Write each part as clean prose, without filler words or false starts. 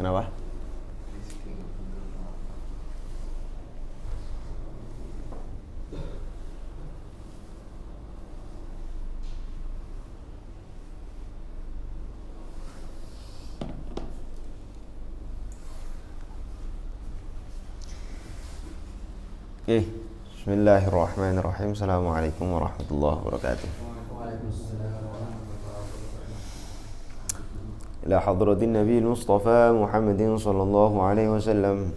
Kenapa? Oke, bismillahirrahmanirrahim. Assalamualaikum warahmatullahi wabarakatuh. Ila hadratin Nabi Mustafa Muhammadin sallallahu alaihi wasallam,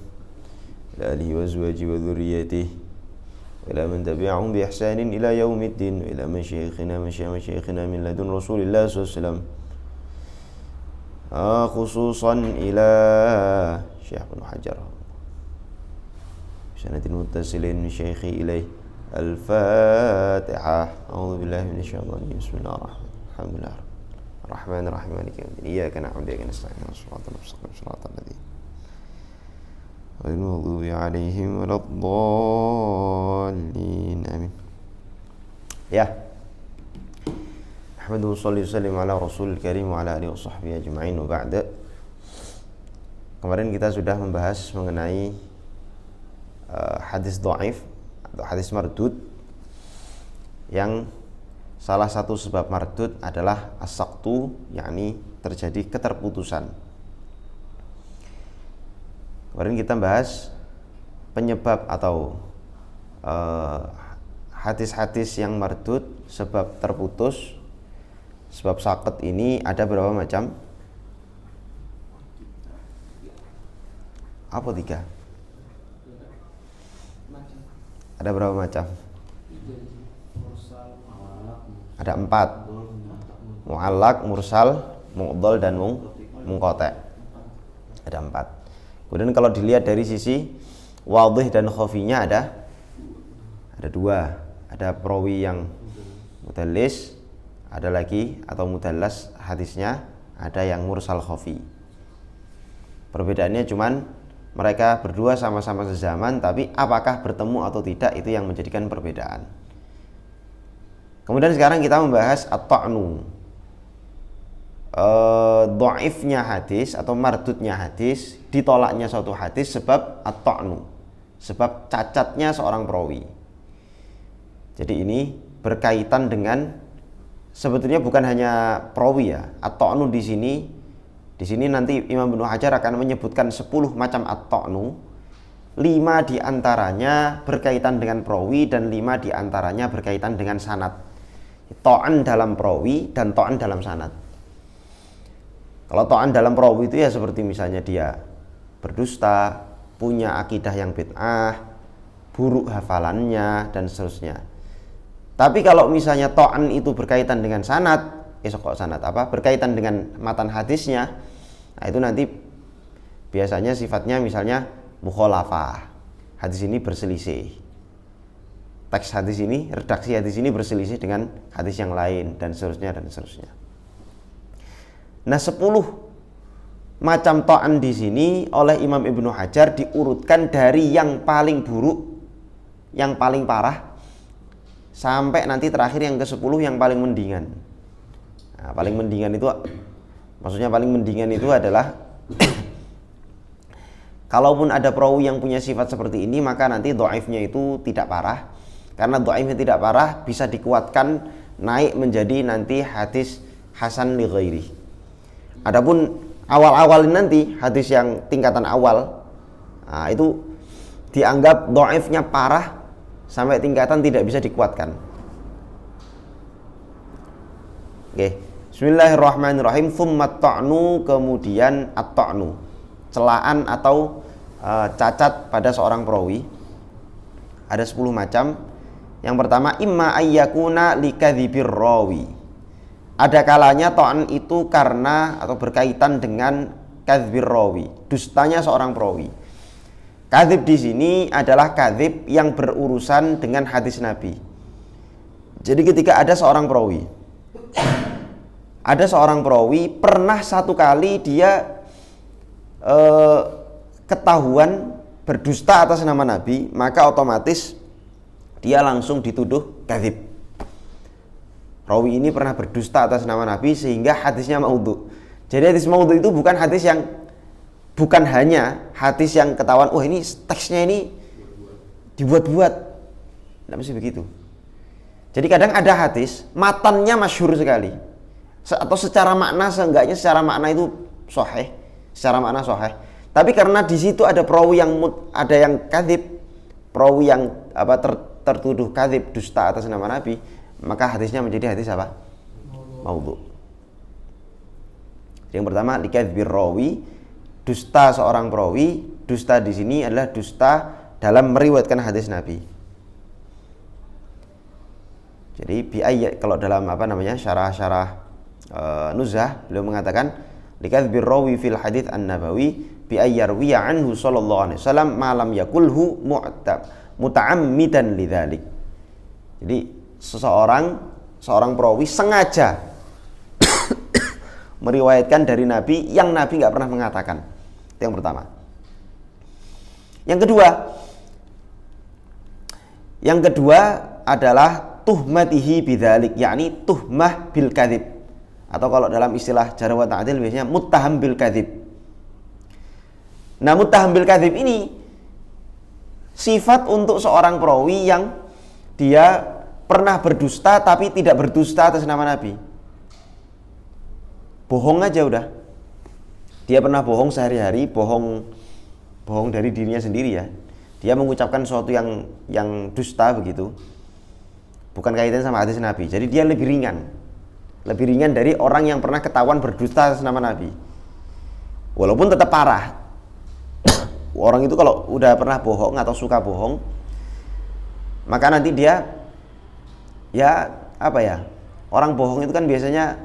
ila alihi wa azwajihi wa dhurriyyatihi, wa ila man tabi'ahum bi ihsanin ila yaumiddin, wa ila masyayikhina min ladun Rasulillah sallallahu alaihi wasallam, khususan ila Syekh Ibnu Hajar sanatin muttasilin min syekhi ilaih. Al-Fatihah. A'udzu billahi minasyaitonir rajim. Bismillahirrahmanirrahim. Alhamdulillah Ar-Rahmanir-Rahim Maliki yaumiddin. Iyyaka na'budu wa iyyaka nasta'in. Shiratal mustaqim. Shiratal ladzina ghairil maghdubi 'alaihim waladdallin. Amin. Ya. Alhamdulillah shalli sallim ala Rasulil Karim wa ala alihi washabbihi ajma'in wa ba'da. Kemarin kita sudah membahas mengenai hadis dhaif atau hadis mardud, yang salah satu sebab mardud adalah as-saqtu, yakni terjadi keterputusan. Kemarin kita bahas penyebab atau hadis-hadis yang mardud, sebab terputus, sebab saqat ini ada berapa macam? Apa tiga? Ada berapa macam? Ada 4. Mu'allaq, mursal, mu'dhal, dan munqati'. Ada 4. Kemudian kalau dilihat dari sisi wadhih dan khafinya ada 2. Ada perawi yang mudallis, ada lagi atau mudallas hadisnya, ada yang mursal khafi. Perbedaannya cuman mereka berdua sama-sama sezaman, tapi apakah bertemu atau tidak, itu yang menjadikan perbedaan. Kemudian sekarang kita membahas at-ta'nu, dhaifnya hadis atau mardudnya hadis, ditolaknya suatu hadis sebab at-ta'nu, sebab cacatnya seorang perawi. Jadi ini berkaitan dengan, sebetulnya bukan hanya perawi ya. At-ta'nu di sini nanti Imam Ibnu Hajar akan menyebutkan 10 macam at-ta'nu. 5 diantaranya berkaitan dengan perawi dan 5 diantaranya berkaitan dengan sanad. Ta'an dalam perawi dan ta'an dalam sanad. Kalau ta'an dalam perawi itu ya seperti misalnya dia berdusta, punya akidah yang bid'ah, buruk hafalannya, dan seterusnya. Tapi kalau misalnya ta'an itu berkaitan dengan sanad, berkaitan dengan matan hadisnya, nah itu nanti biasanya sifatnya misalnya mukhalafah. Hadis ini berselisih, teks hadis ini, redaksi hadis ini berselisih dengan hadis yang lain, dan seterusnya dan seterusnya. Nah, 10 macam ta'an di sini oleh Imam Ibnu Hajar diurutkan dari yang paling buruk, yang paling parah, sampai nanti terakhir yang ke-10 yang paling mendingan. Nah, paling mendingan itu, maksudnya paling mendingan itu adalah kalaupun ada perawi yang punya sifat seperti ini, maka nanti dhaifnya itu tidak parah. Karena dhaifnya tidak parah, bisa dikuatkan naik menjadi nanti hadis hasan li ghairi. Adapun awal-awal nanti hadis yang tingkatan awal, nah, itu dianggap dhaifnya parah sampai tingkatan tidak bisa dikuatkan. Oke. Bismillahirrahmanirrahim. Tsumma ta'nu, kemudian at-ta'nu, celaan atau cacat pada seorang perawi. Ada 10 macam. Yang pertama, imma ayyakuna likadzibir rawi. Ada kalanya ta'an itu karena atau berkaitan dengan kadzibir rawi, dustanya seorang perawi. Kadzib di sini adalah kadzib yang berurusan dengan hadis Nabi. Jadi ketika ada seorang perawi pernah satu kali dia ketahuan berdusta atas nama Nabi, maka otomatis dia langsung dituduh kadzib. Rawi ini pernah berdusta atas nama Nabi sehingga hadisnya maudhu. Jadi hadis maudhu itu bukan hadis yang bukan hanya hadis yang ketahuan, oh ini teksnya ini dibuat-buat. Tidak mesti begitu. Jadi kadang ada hadis matannya masyhur sekali, atau secara makna seenggaknya secara makna itu sahih, secara makna sahih. Tapi karena di situ ada perawi yang ada yang kadzib, perawi yang tertuduh kadzib, dusta atas nama Nabi, maka hadisnya menjadi hadis apa? Maudhu. Yang pertama likadzbir rawi, dusta seorang perawi. Dusta di sini adalah dusta dalam meriwayatkan hadis Nabi. Jadi kalau dalam syarah Nuzhah beliau mengatakan likadzbir rawi fil hadits an-nabawi bi ayyarwiya anhu sallallahu alaihi wasallam ma lam yakulhu muta'ammidan lidzalik. Jadi seorang perawi sengaja meriwayatkan dari Nabi yang Nabi nggak pernah mengatakan. Itu yang pertama. Yang kedua adalah tuhmatihi bidzalik, yakni tuhmah bil kadzib, atau kalau dalam istilah jarh wa ta'dil biasanya muttaham bil kadzib. Nah, muttaham bil kadzib ini sifat untuk seorang perawi yang dia pernah berdusta tapi tidak berdusta atas nama Nabi. Bohong aja udah. Dia pernah bohong sehari-hari, bohong dari dirinya sendiri ya. Dia mengucapkan sesuatu yang dusta begitu. Bukan kaitan sama hadis Nabi. Jadi dia lebih ringan. Lebih ringan dari orang yang pernah ketahuan berdusta atas nama Nabi. Walaupun tetap parah. Orang itu kalau udah pernah bohong atau suka bohong, maka nanti dia orang bohong itu kan biasanya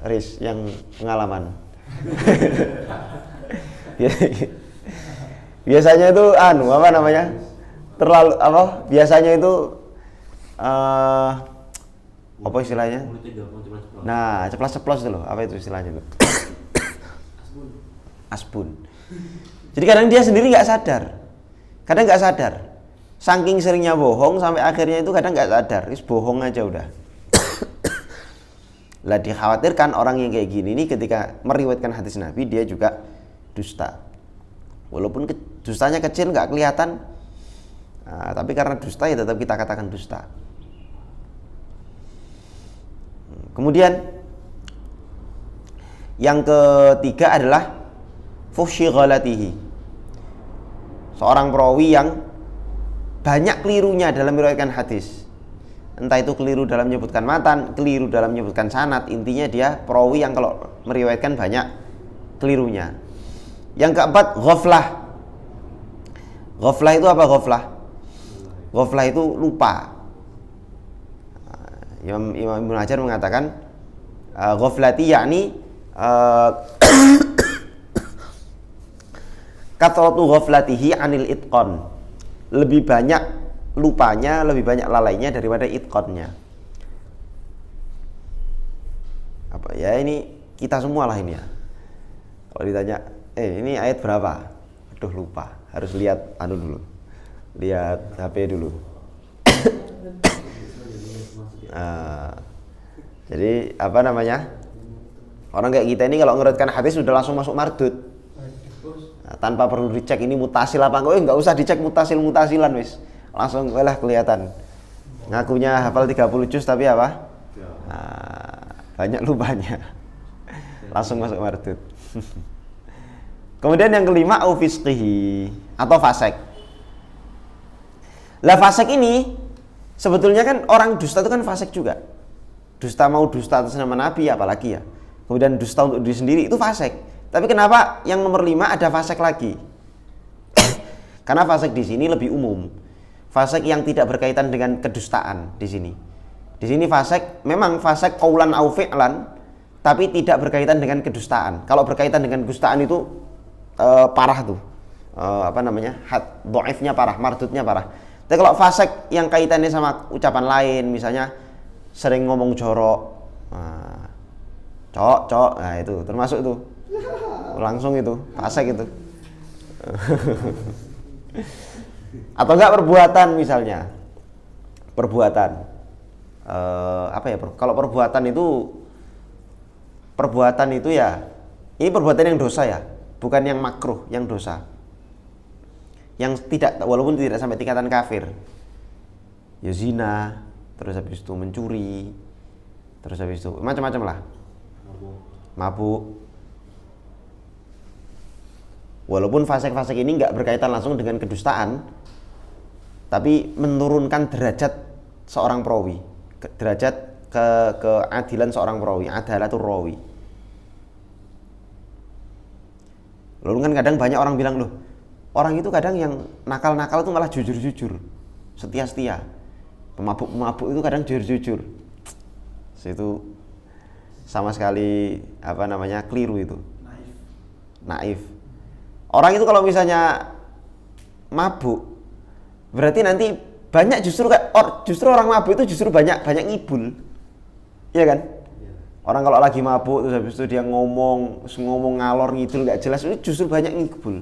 Riz yang pengalaman. Biasanya itu biasanya itu apa istilahnya? Nah, ceplas-ceplos itu loh. Apa itu istilahnya itu? Asbun. Jadi kadang dia sendiri nggak sadar. Saking seringnya bohong sampai akhirnya itu kadang nggak sadar. Bohong aja udah. Lah dikhawatirkan orang yang kayak gini nih ketika meriwayatkan hadis Nabi dia juga dusta. Walaupun dustanya kecil nggak kelihatan, tapi karena dusta ya tetap kita katakan dusta. Kemudian yang ketiga adalah fuhsyi ghalatihi. Seorang perawi yang banyak kelirunya dalam meriwayatkan hadis. Entah itu keliru dalam menyebutkan matan, keliru dalam menyebutkan sanad, intinya dia perawi yang kalau meriwayatkan banyak kelirunya. Yang keempat, ghaflah. Ghaflah itu apa ghaflah? Ghaflah itu lupa. Imam Ibnu Hajar mengatakan ghaflati yakni kathratu ghaflatihi anil itqan. Lebih banyak lupanya, lebih banyak lalainya daripada itqannya. Apa ya, ini kita semua lah ini ya. Kalau ditanya, ini ayat berapa? Aduh lupa, harus lihat dulu. Lihat HP dulu. Jadi orang kayak kita ini kalau ngeriwayatkan hadis sudah langsung masuk mardud, tanpa perlu dicek ini mutasil apa enggak. Nggak usah dicek mutasilan wis, langsung kelihatan. Ngakunya hafal 30 juz tapi banyak lupanya, langsung masuk mardud. Kemudian yang kelima au fisqihi atau fasek. Lah fasek ini sebetulnya kan orang dusta itu kan fasek juga. Dusta atas nama Nabi apalagi ya. Kemudian dusta untuk diri sendiri itu fasek. Tapi kenapa yang nomor 5 ada fasek lagi? Karena fasek di sini lebih umum. Fasek yang tidak berkaitan dengan kedustaan di sini. Di sini fasek memang fasek qaulan au fi'lan, tapi tidak berkaitan dengan kedustaan. Kalau berkaitan dengan kedustaan itu parah tuh. Dhaifnya parah, mardudnya parah. Tapi kalau fasek yang kaitannya sama ucapan lain, misalnya sering ngomong jorok, cok, nah itu termasuk itu, langsung itu fasek itu. Atau enggak perbuatan misalnya, kalau perbuatan itu perbuatan itu ya, ini perbuatan yang dosa ya, bukan yang makruh, yang dosa. Yang tidak, walaupun tidak sampai tingkatan kafir. Ya zina, terus habis itu mencuri, terus habis itu macam-macam lah. Mabuk. Walaupun fasik-fasik ini nggak berkaitan langsung dengan kedustaan, tapi menurunkan derajat seorang perawi, derajat keadilan seorang perawi, adalatul rawi. Lalu kan kadang banyak orang bilang, loh, orang itu kadang yang nakal-nakal itu malah jujur-jujur, setia-setia. Pemabuk-pemabuk itu kadang jujur-jujur. Itu sama sekali keliru itu. Naif. Orang itu kalau misalnya mabuk, berarti nanti banyak justru orang mabuk itu justru banyak ngibul. Iya kan? Orang kalau lagi mabuk terus habis itu dia ngomong ngalor ngidul nggak jelas, itu justru banyak ngibul.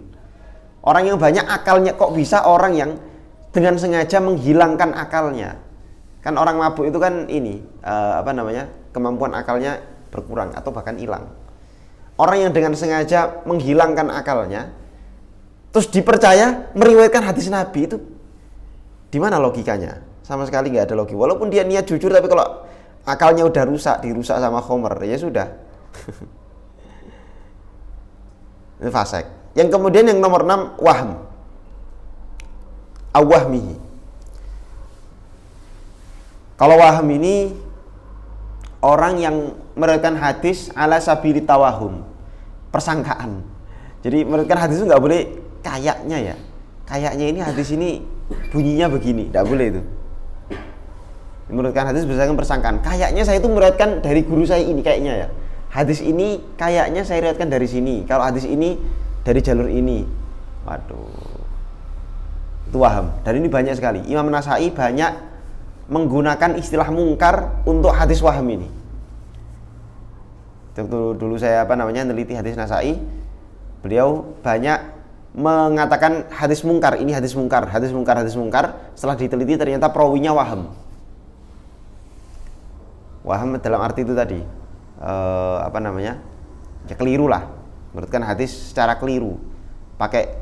Orang yang banyak akalnya, kok bisa orang yang dengan sengaja menghilangkan akalnya? Kan orang mabuk itu kan ini kemampuan akalnya berkurang atau bahkan hilang. Orang yang dengan sengaja menghilangkan akalnya terus dipercaya meriwayatkan hadis Nabi, itu di mana logikanya? Sama sekali nggak ada logika. Walaupun dia niat jujur, tapi kalau akalnya udah dirusak sama khomer, ya sudah. Ini fasik. Yang kemudian yang nomor 6, wahm. Awahmihi. Kalau wahm ini orang yang meriwayatkan hadis ala sabili tawahum, persangkaan. Jadi meriwayatkan hadis itu nggak boleh kayaknya ini hadis ini bunyinya begini, nggak boleh itu. Meriwayatkan hadis berdasarkan persangkaan. Kayaknya saya itu meriwayatkan dari guru saya ini, kayaknya ya. Hadis ini kayaknya saya riwayatkan dari sini. Kalau hadis ini dari jalur ini. Waduh. Itu waham. Dan ini banyak sekali. Imam Nasai banyak menggunakan istilah mungkar untuk hadis waham ini. Dulu saya neliti hadis Nasai. Beliau banyak mengatakan hadis mungkar, ini hadis mungkar. Setelah diteliti ternyata perawinya waham. Waham dalam arti itu tadi, ya keliru lah, menurutkan hadis secara keliru, pakai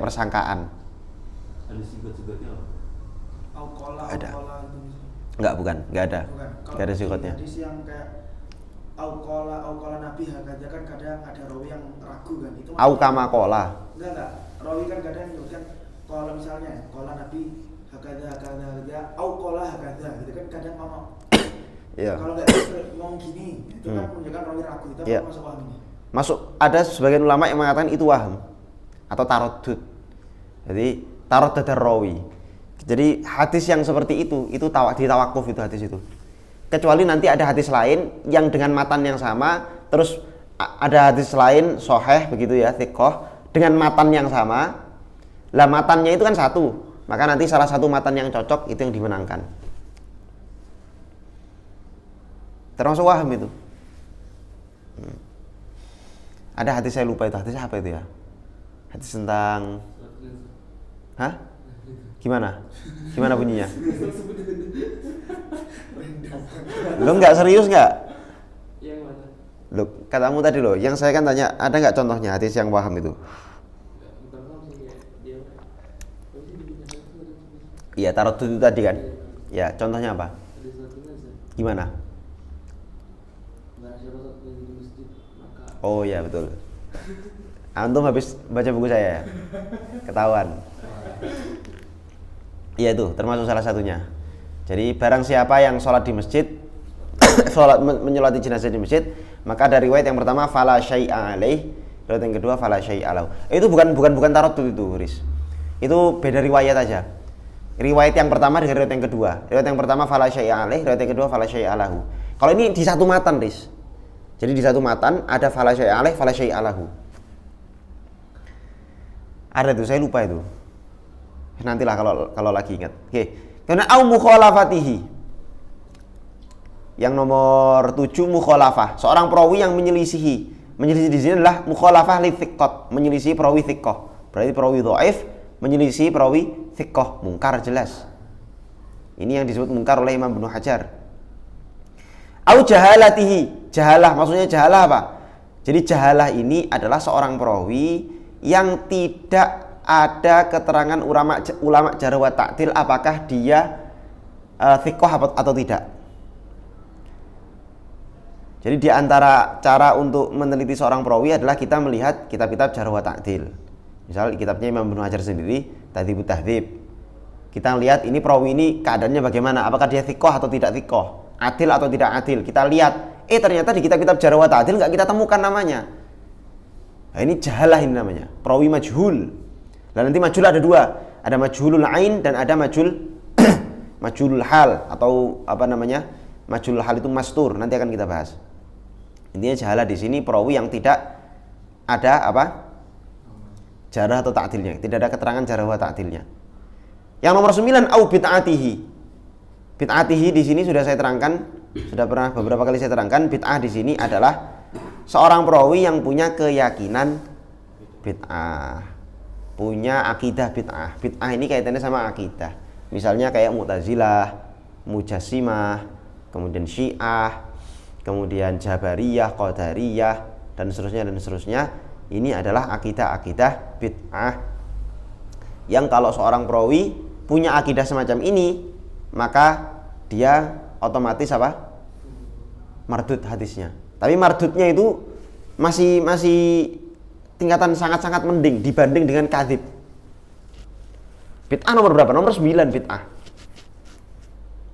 persangkaan. Ada sigot-sigotnya? Ada? Nggak ada. Nggak ada sigotnya. Hadis yang kayak Aukola Nabi hakadha kan kadang ada rawi yang ragu kan, itu Aukama kola. Enggak, rawi kan kadang menyebutkan kalau misalnya kola Nabi hakadha Aukola hakadha gitu kan kadang ngomong. Iya. Kalau nggak ngomong gini, itu kan menunjukkan rawi ragu, itu iya. masuk waham ini. Masuk, ada sebagian ulama yang mengatakan itu waham atau taroddud. Jadi taroddud rawi. Jadi hadis yang seperti itu ditawakuf itu hadis itu. Kecuali nanti ada hadis lain yang dengan matan yang sama, terus ada hadis lain sahih begitu ya, thiqah dengan matan yang sama. Lah matannya itu kan satu, maka nanti salah satu matan yang cocok itu yang dimenangkan. Termasuk waham itu. Ada hadis saya lupa itu, hadis apa itu ya? Hadis tentang Gimana bunyinya? Lo nggak serius nggak? Yang mana? Lo katamu tadi lo, yang saya kan tanya ada nggak contohnya hadis yang waham itu? Iya, taruh itu tadi kan? Ya, contohnya apa? Gimana? Oh ya betul. Antum habis baca buku saya ya? Ketahuan. Iya itu termasuk salah satunya. Jadi barang siapa yang sholat di masjid, menyolati jenazah di masjid, maka dari riwayat yang pertama fala syai'a alaih, riwayat yang kedua fala syai'a lahu. Itu bukan taroddud itu, Riz. Itu beda riwayat aja. Riwayat yang pertama dengan riwayat yang kedua. Riwayat yang pertama fala syai'a alaih, riwayat yang kedua fala syai'a lahu. Kalau ini di satu matan, Riz. Jadi di satu matan ada fala syai'a alaih, fala syai'a lahu. Ada tuh, saya lupa itu. Nantilah kalau lagi ingat. Oke. Karena au mukhalafatihi. Yang nomor 7 mukhalafah. Seorang perawi yang menyelisihi. Menyelisih di sini adalah mukhalafah li thiqat, menyelisihi perawi thiqah. Berarti perawi dhaif menyelisihi perawi thiqah, mungkar jelas. Ini yang disebut mungkar oleh Imam Ibnu Hajar. Au jahalatihi. Jahalah, maksudnya jahalah apa? Jadi jahalah ini adalah seorang perawi yang tidak ada keterangan ulama jarh wa ta'dil apakah dia thiqah atau tidak. Jadi di antara cara untuk meneliti seorang perawi adalah kita melihat kitab-kitab jarh wa ta'dil. Misal kitabnya Imam Ibnu Hajar sendiri, Tahdzibut Tahdzib. Kita lihat ini perawi ini keadaannya bagaimana, apakah dia thiqah atau tidak thiqah, adil atau tidak adil. Kita lihat, ternyata di kitab-kitab jarh wa ta'dil nggak kita temukan namanya. Nah, ini jahalah ini namanya, perawi majhul. Dan nanti majhul ada dua, ada majhulul ain dan ada majhulul hal atau apa namanya? Majhulul hal itu mastur, nanti akan kita bahas. Intinya jahalah di sini perawi yang tidak ada apa? Jarh atau ta'dilnya, tidak ada keterangan jarh wa ta'dilnya. Yang nomor 9 au bid'atihi. Bid'atihi di sini sudah saya terangkan, sudah pernah beberapa kali saya terangkan, bid'ah di sini adalah seorang perawi yang punya keyakinan bid'ah, punya akidah bid'ah. Bid'ah ini kaitannya sama akidah. Misalnya kayak Mu'tazilah, Mujassimah, kemudian Syiah, kemudian Jabariyah, Qadariyah, dan seterusnya. Ini adalah akidah-akidah bid'ah yang kalau seorang perawi punya akidah semacam ini, maka dia otomatis apa? Mardud hadisnya. Tapi mardudnya itu masih tingkatan sangat-sangat mending dibanding dengan kadzib. Bid'ah nomor berapa? Nomor 9 bid'ah.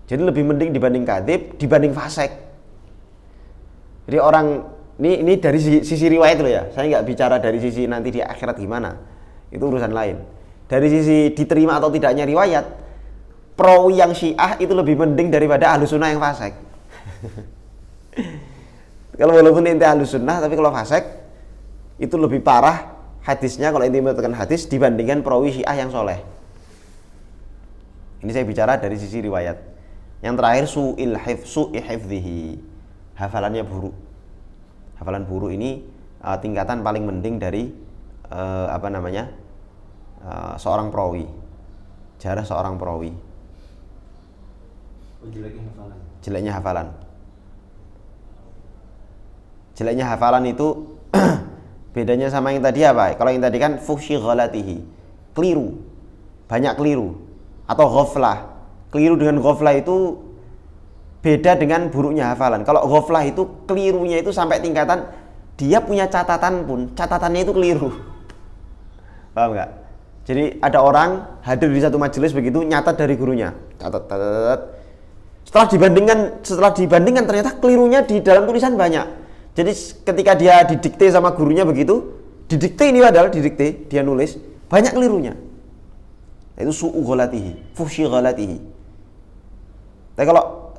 Jadi lebih mending dibanding kadzib, dibanding fasik. Jadi orang ini dari sisi riwayat loh ya. Saya nggak bicara dari sisi nanti di akhirat gimana. Itu urusan lain. Dari sisi diterima atau tidaknya riwayat, perawi yang Syiah itu lebih mending daripada Ahlus Sunnah yang fasik. Kalau walaupun ente Ahlus Sunnah, tapi kalau fasik itu lebih parah hadisnya kalau ente mengatakan hadis dibandingkan perawi Syiah yang soleh. Ini saya bicara dari sisi riwayat. Yang terakhir su'i hifdzihi, hafalannya buruk. Hafalan buruk ini tingkatan paling mending dari seorang perawi, jarh seorang perawi. Jeleknya hafalan. Jeleknya hafalan itu bedanya sama yang tadi apa? Kalau yang tadi kan fuhsyi ghalatihi, keliru, banyak keliru, atau ghaflah. Keliru dengan ghaflah itu beda dengan buruknya hafalan. Kalau ghaflah itu kelirunya itu sampai tingkatan dia punya catatan pun catatannya itu keliru. Paham nggak? Jadi ada orang hadir di satu majelis begitu, nyatat dari gurunya, catat. Setelah dibandingkan ternyata kelirunya di dalam tulisan banyak. Jadi ketika dia didikte sama gurunya begitu, didikte ini padahal didikte, dia nulis banyak kelirunya. Itu su'u ghalatihi, fuhsyi ghalatihi. Tapi kalau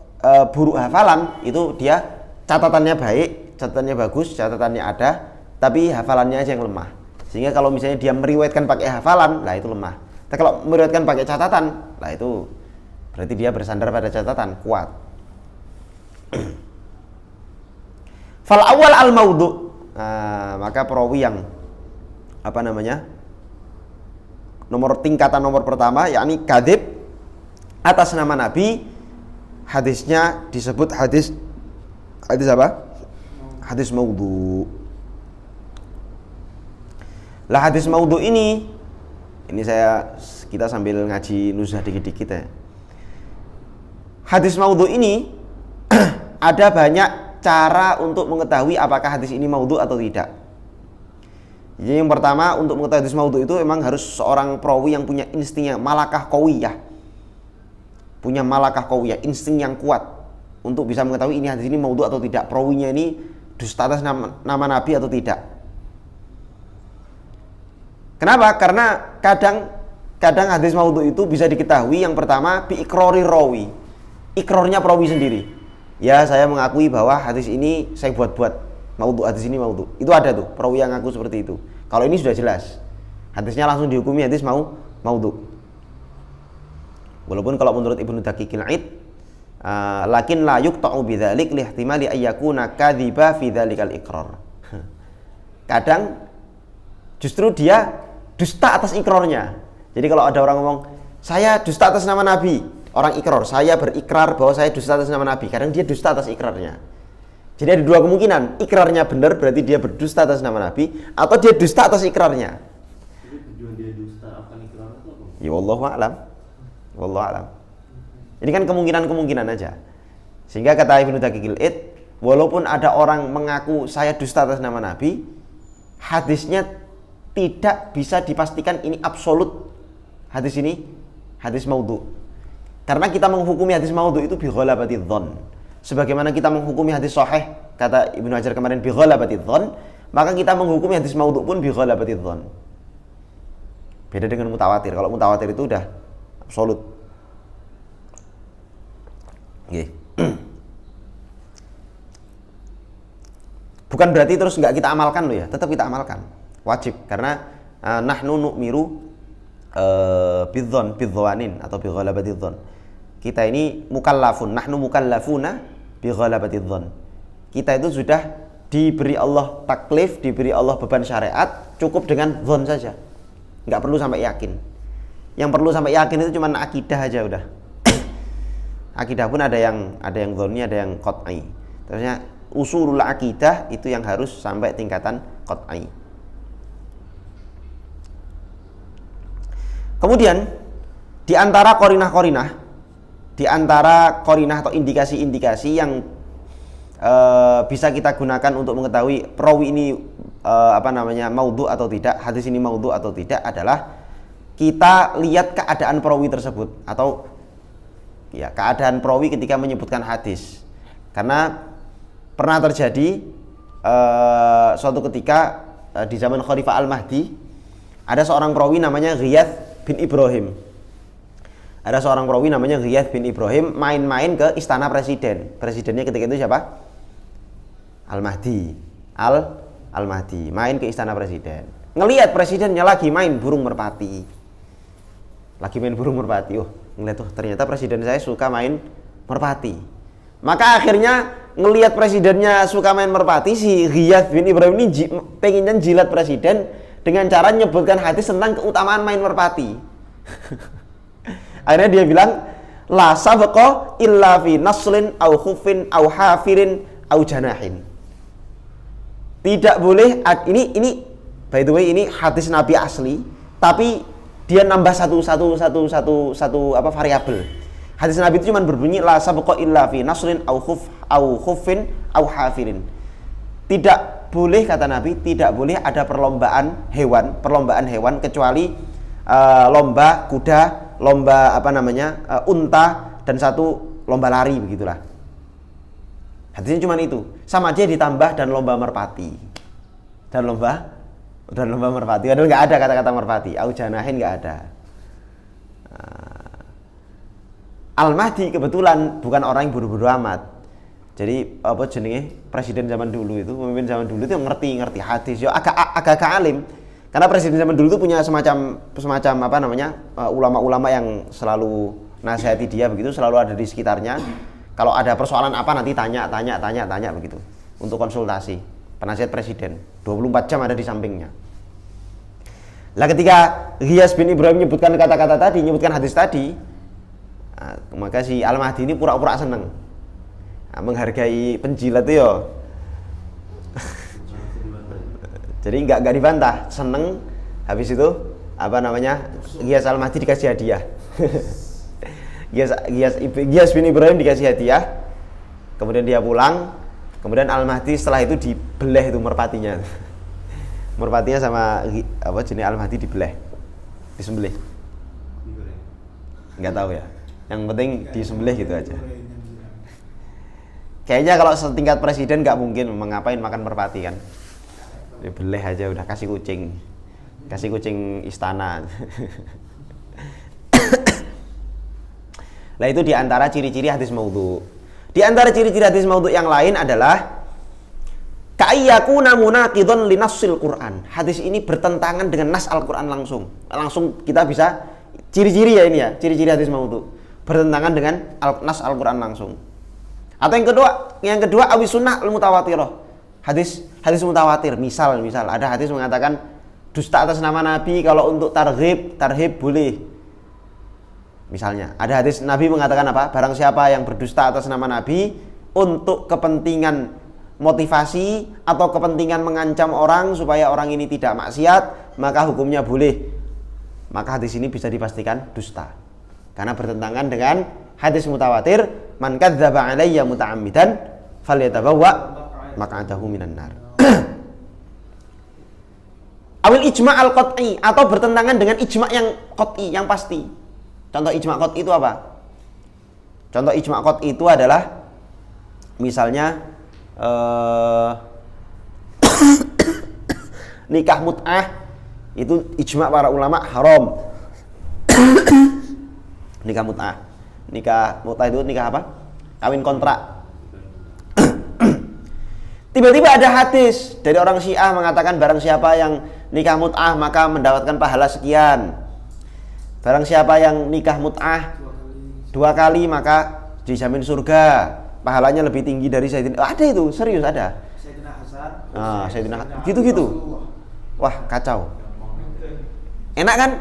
buruk hafalan itu dia catatannya baik, catatannya bagus, catatannya ada, tapi hafalannya aja yang lemah. Sehingga kalau misalnya dia meriwayatkan pakai hafalan, lah itu lemah. Tapi kalau meriwayatkan pakai catatan, lah itu berarti dia bersandar pada catatan, kuat. Fal awal al maudhu. Maka perawi yang tingkatan nomor pertama yakni kadzib atas nama Nabi, hadisnya disebut hadis apa? Hadis maudhu. Lah hadis maudhu ini kita sambil ngaji nuzhah dikit-dikit ya. Hadis maudhu ini ada banyak cara untuk mengetahui apakah hadis ini maudhu atau tidak. Jadi yang pertama untuk mengetahui hadis maudhu itu memang harus seorang perawi yang punya instingnya malakah qawiyah. Punya malakah qawiyah, insting yang kuat untuk bisa mengetahui ini hadis ini maudhu atau tidak, perawinya ini dusta atas nama Nabi atau tidak. Kenapa? Karena kadang hadis maudhu itu bisa diketahui yang pertama bi iqrari rawi. Ikrornya perawi sendiri. Ya, saya mengakui bahwa hadis ini saya buat-buat. Maudhu, hadis ini maudhu. Itu ada tuh perawi yang ngaku seperti itu. Kalau ini sudah jelas. Hadisnya langsung dihukumi hadis maudhu. Walaupun kalau menurut Ibnu Daqiqil Aid, lakin la yuqta'u bidzalik li ihtimali ay yakuna kadziba fi dzalikal iqrar. Kadang justru dia dusta atas ikrornya. Jadi kalau ada orang ngomong, saya dusta atas nama Nabi, orang ikrar, saya berikrar bahwa saya dusta atas nama Nabi. Kadang dia dusta atas ikrarnya. Jadi ada dua kemungkinan, ikrarnya benar berarti dia berdusta atas nama Nabi, atau dia dusta atas ikrarnya. Jadi tujuan dia dusta akan ikrar itu apa? Ya wallahu a'lam. Wallahu a'lam. Ini kan kemungkinan-kemungkinan aja. Sehingga kata Ibnu Daqiqil Id, walaupun ada orang mengaku saya dusta atas nama Nabi, hadisnya tidak bisa dipastikan ini absolut. Hadis ini hadis maudhu. Karena kita menghukumi hadis maudhu itu bi ghalabati dzann. Sebagaimana kita menghukumi hadis sahih, kata Ibnu Hajar kemarin bi ghalabati dzann, maka kita menghukumi hadis maudhu pun bi ghalabati dzann. Beda dengan mutawatir. Kalau mutawatir itu udah absolut. Oke. Bukan berarti terus nggak kita amalkan loh ya, tetap kita amalkan. Wajib karena nahnu nu'miru bidzhanin atau bi ghalabati dzann. Kita ini mukallafun, nahnu mukallafuna bi ghalabati dzann. Kita itu sudah diberi Allah taklif, diberi Allah beban syariat, cukup dengan dzann saja. Nggak perlu sampai yakin. Yang perlu sampai yakin itu cuma akidah aja udah. Akidah pun ada yang dzanni, ada yang qat'i. Terusnya usulul akidah itu yang harus sampai tingkatan qat'i. Kemudian di antara qarinah-qarinah, di antara qarinah atau indikasi-indikasi yang bisa kita gunakan untuk mengetahui perawi ini maudhu atau tidak, hadis ini maudhu atau tidak adalah kita lihat keadaan perawi tersebut atau ya keadaan perawi ketika menyebutkan hadis. Karena pernah terjadi suatu ketika di zaman Khalifah Al-Mahdi ada seorang perawi namanya Ghiyath bin Ibrahim. Ada seorang perawi namanya Ghiyath bin Ibrahim main-main ke istana presiden. Presidennya ketika itu siapa? Al-Mahdi. Al-Mahdi main ke istana presiden. Ngelihat presidennya lagi main burung merpati. Lagi main burung merpati. Oh, ngelihat tuh ternyata presiden saya suka main merpati. Maka akhirnya ngelihat presidennya suka main merpati, si Ghiyath bin Ibrahim ini pengen jilat presiden dengan cara menyebutkan hadis tentang keutamaan main merpati. Akhirnya dia bilang, la sabqa illa fi naslin au khufin au hafirin au janahin. Tidak boleh, ini by the way ini hadis Nabi asli, tapi dia nambah satu variabel. Hadis Nabi itu cuma berbunyi la sabqa illa fi naslin au khufin au hafirin. Tidak boleh, kata Nabi, tidak boleh ada perlombaan hewan kecuali lomba kuda, lomba unta, dan satu lomba lari, begitulah. Hadisnya cuma itu. Sama aja ditambah dan lomba merpati. Dan lomba merpati. Padahal nggak ada kata-kata merpati. Au janahin nggak ada. Al-Mahdi kebetulan bukan orang yang buru-buru amat. Jadi presiden zaman dulu itu, pemimpin zaman dulu itu ngerti hadis, ya agak alim. Karena presiden zaman dulu itu punya semacam ulama-ulama yang selalu nasihati dia begitu, selalu ada di sekitarnya. Kalau ada persoalan apa nanti tanya begitu untuk konsultasi. Penasihat presiden 24 jam ada di sampingnya. Lah ketika Ghiyath bin Ibrahim menyebutkan kata-kata tadi, menyebutkan hadis tadi, maka si Al-Mahdi ini pura-pura seneng. Menghargai penjilat itu ya. Jadi nggak dibantah, seneng. Habis itu Ghiyath Al-Mahdi dikasih hadiah. Ghiyath bin Ibrahim dikasih hadiah. Kemudian dia pulang. Kemudian Al-Mahdi setelah itu dibeleh itu merpatinya. Merpatinya sama jenis Al-Mahdi dibeleh, disembelih. Nggak tahu ya. Yang penting disembelih gitu aja. Kayaknya kalau setingkat presiden nggak mungkin mengapain makan merpati kan. Dibeleh aja udah, kasih kucing istana. Nah itu diantara ciri-ciri hadis maudhu. Di antara ciri-ciri hadis maudhu yang lain adalah ka'ayyakuna munaqidhan li nassil Qur'an. Hadis ini bertentangan dengan nas Al-Qur'an langsung. Langsung kita bisa ciri-ciri ya ini ya, ciri-ciri hadis maudhu. Bertentangan dengan nas Al-Qur'an langsung. Atau yang kedua awis sunnah al-mutawatirah. Hadis mutawatir. Misal ada hadis mengatakan dusta atas nama Nabi kalau untuk targhib boleh. Misalnya, ada hadis Nabi mengatakan apa? Barang siapa yang berdusta atas nama Nabi untuk kepentingan motivasi atau kepentingan mengancam orang supaya orang ini tidak maksiat, maka hukumnya boleh. Maka hadis ini bisa dipastikan dusta. Karena bertentangan dengan hadis mutawatir, man kadzdzaba alayya muta'ammidan falyatabawwa maq'adahu minan nar. Awil ijma' al-qat'i, atau bertentangan dengan ijma' yang qat'i, yang pasti. Contoh ijma' qat'i itu apa? Contoh ijma' qat'i itu adalah misalnya nikah mut'ah itu ijma' para ulama haram. Nikah mut'ah itu nikah apa? Kawin kontrak. Tiba-tiba ada hadis dari orang Syiah mengatakan barang siapa yang nikah mut'ah maka mendapatkan pahala sekian. Barang siapa yang nikah mut'ah 2 kali maka dijamin surga. Pahalanya lebih tinggi dari Sayyidina. Ada itu, serius ada. Sayyidina Hasan. Sayyidina gitu-gitu. Wah, kacau. Enak kan?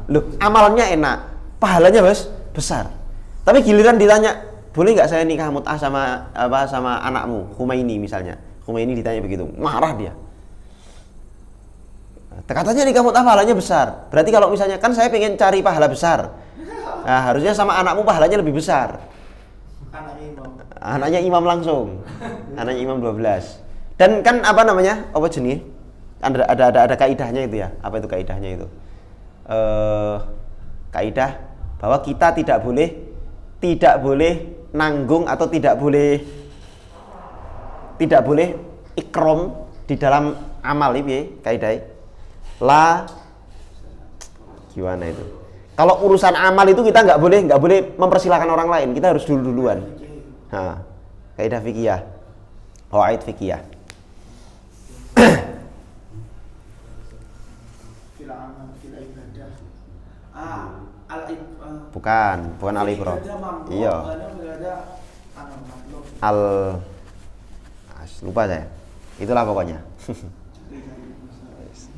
Loh, amalannya enak, pahalanya besar. Tapi giliran ditanya, boleh nggak saya nikah mut'ah sama anakmu, Khomeini misalnya. Khomeini ditanya begitu, marah dia. Katanya nikah mut'ah pahalanya besar. Berarti kalau misalnya kan saya pengen cari pahala besar. Nah, harusnya sama anakmu pahalanya lebih besar. Anaknya imam langsung. Anaknya imam 12. Dan kan apa namanya? Apa jenis? Ada kaidahnya itu ya. Apa itu kaidahnya itu? Kaidah bahwa kita tidak boleh nanggung atau tidak boleh ikram di dalam amal ini kaidah. Gimana itu? Kalau urusan amal itu kita nggak boleh mempersilahkan orang lain. Kita harus duluan. Nah, kaidah fikih, qawaid fikih. Bukan al-ibrah. Iya. Lupa saya. Itulah pokoknya.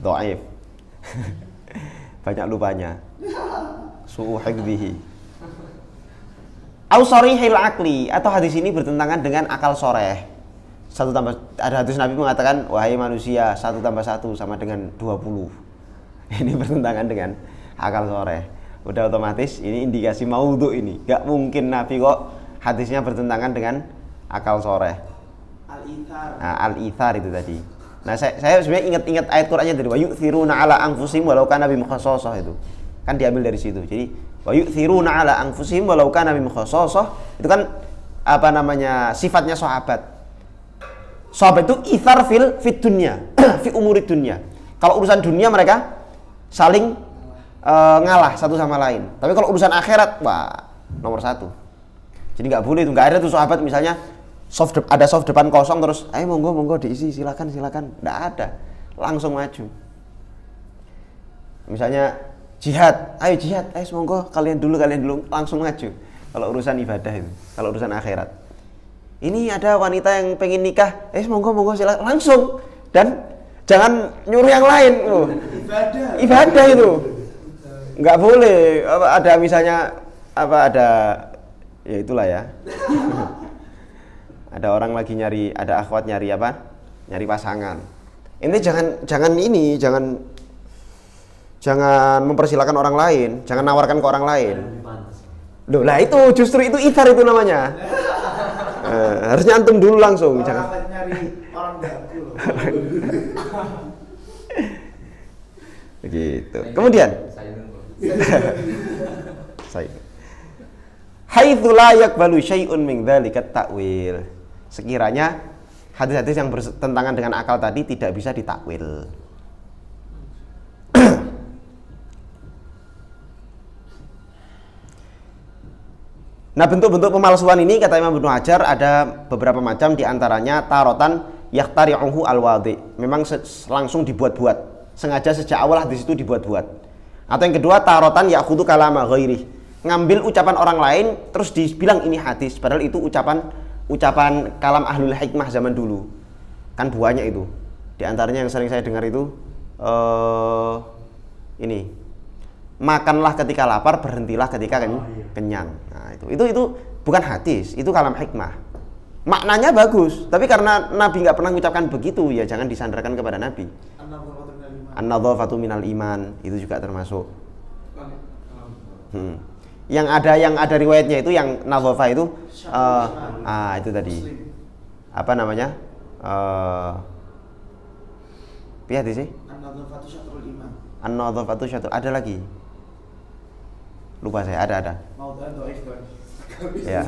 Dhaif. Banyak lupanya. Su'u hifdzihi. Au sharihil aqli, atau hadis ini bertentangan dengan akal soreh. Ada hadis Nabi mengatakan, wahai manusia, 1 tambah 1 sama dengan 20. Ini bertentangan dengan akal soreh. Udah otomatis ini indikasi maudhu ini. Gak mungkin Nabi kok hadisnya bertentangan dengan akal soreh. Al-ithar itu tadi. Nah, saya sebenarnya ingat ayat Qur'annya dari wa yu'thiruna ala anfusihim walau kana bihim khassasah itu. Kan diambil dari situ. Jadi wa yu'thiruna ala anfusihim walau kana bihim khassasah itu kan apa namanya? Sifatnya sahabat. Sahabat itu ithar fit dunya, fi umurid dunya. Kalau urusan dunia mereka saling ngalah satu sama lain. Tapi kalau urusan akhirat, wah, nomor 1. Jadi nggak boleh itu, nggak ada tuh sahabat misalnya ada soft depan kosong terus, ayo monggo diisi, silakan, nggak ada, langsung maju. Misalnya jihad, ayo monggo kalian dulu, langsung maju. Kalau urusan ibadah itu, kalau urusan akhirat. Ini ada wanita yang pengen nikah, monggo silakan, langsung, dan jangan nyuruh yang lain loh. Ibadah itu. Nggak boleh ada misalnya ya itulah ya. Ada orang lagi ada akhwat nyari pasangan. Ini jangan mempersilahkan orang lain, jangan nawarkan ke orang lain. Loh, lah itu justru itu ithar itu namanya. Harusnya antum dulu langsung, jangan nyari orang gagu loh. Begitu. Kemudian haitsu la yaqbalu syai'un min dzalika ta'wil. Sekiranya hadis-hadis yang bertentangan dengan akal tadi tidak bisa ditakwil. Nah, bentuk-bentuk pemalsuan ini kata Imam Ibnu Hajar ada beberapa macam, diantaranya tarotan yahtari'uhu al-wadhi. Memang langsung dibuat-buat. Sengaja sejak awal hadis itu dibuat-buat. Atau yang kedua tarotan ya'khudhu kalama ghairi. Ngambil ucapan orang lain terus dibilang ini hadis, padahal itu ucapan kalam ahlul hikmah zaman dulu. Kan banyak itu. Di antaranya yang sering saya dengar itu ini. Makanlah ketika lapar, berhentilah ketika kenyang. Nah, itu bukan hadis, itu kalam hikmah. Maknanya bagus, tapi karena Nabi nggak pernah mengucapkan begitu, ya jangan disandarkan kepada Nabi. An-nadhafatu minal iman itu juga termasuk. Yang ada riwayatnya itu yang nadhafa itu itu tadi. Apa namanya? Piye sih? An-nadhafatu syatrul iman. An-nadhafatu syatrul, ada lagi. Lupa saya, ada. Mau dhaif kan. Ya.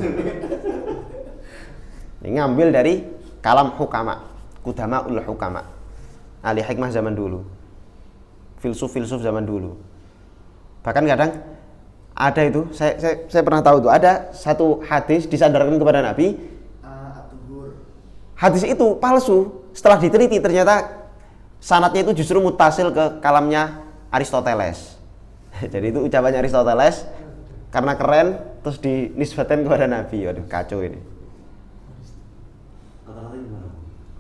Ini ngambil dari kalam hukama, Qudamaul hukama, ahli hikmah zaman dulu, filsuf zaman dulu. Bahkan kadang ada itu, saya pernah tahu itu ada satu hadis disandarkan kepada Nabi. Hadis itu palsu. Setelah diteliti ternyata sanadnya itu justru mutasil ke kalamnya Aristoteles. Jadi itu ucapannya Aristoteles karena keren terus dinisbatkan kepada Nabi. Waduh, kacau ini.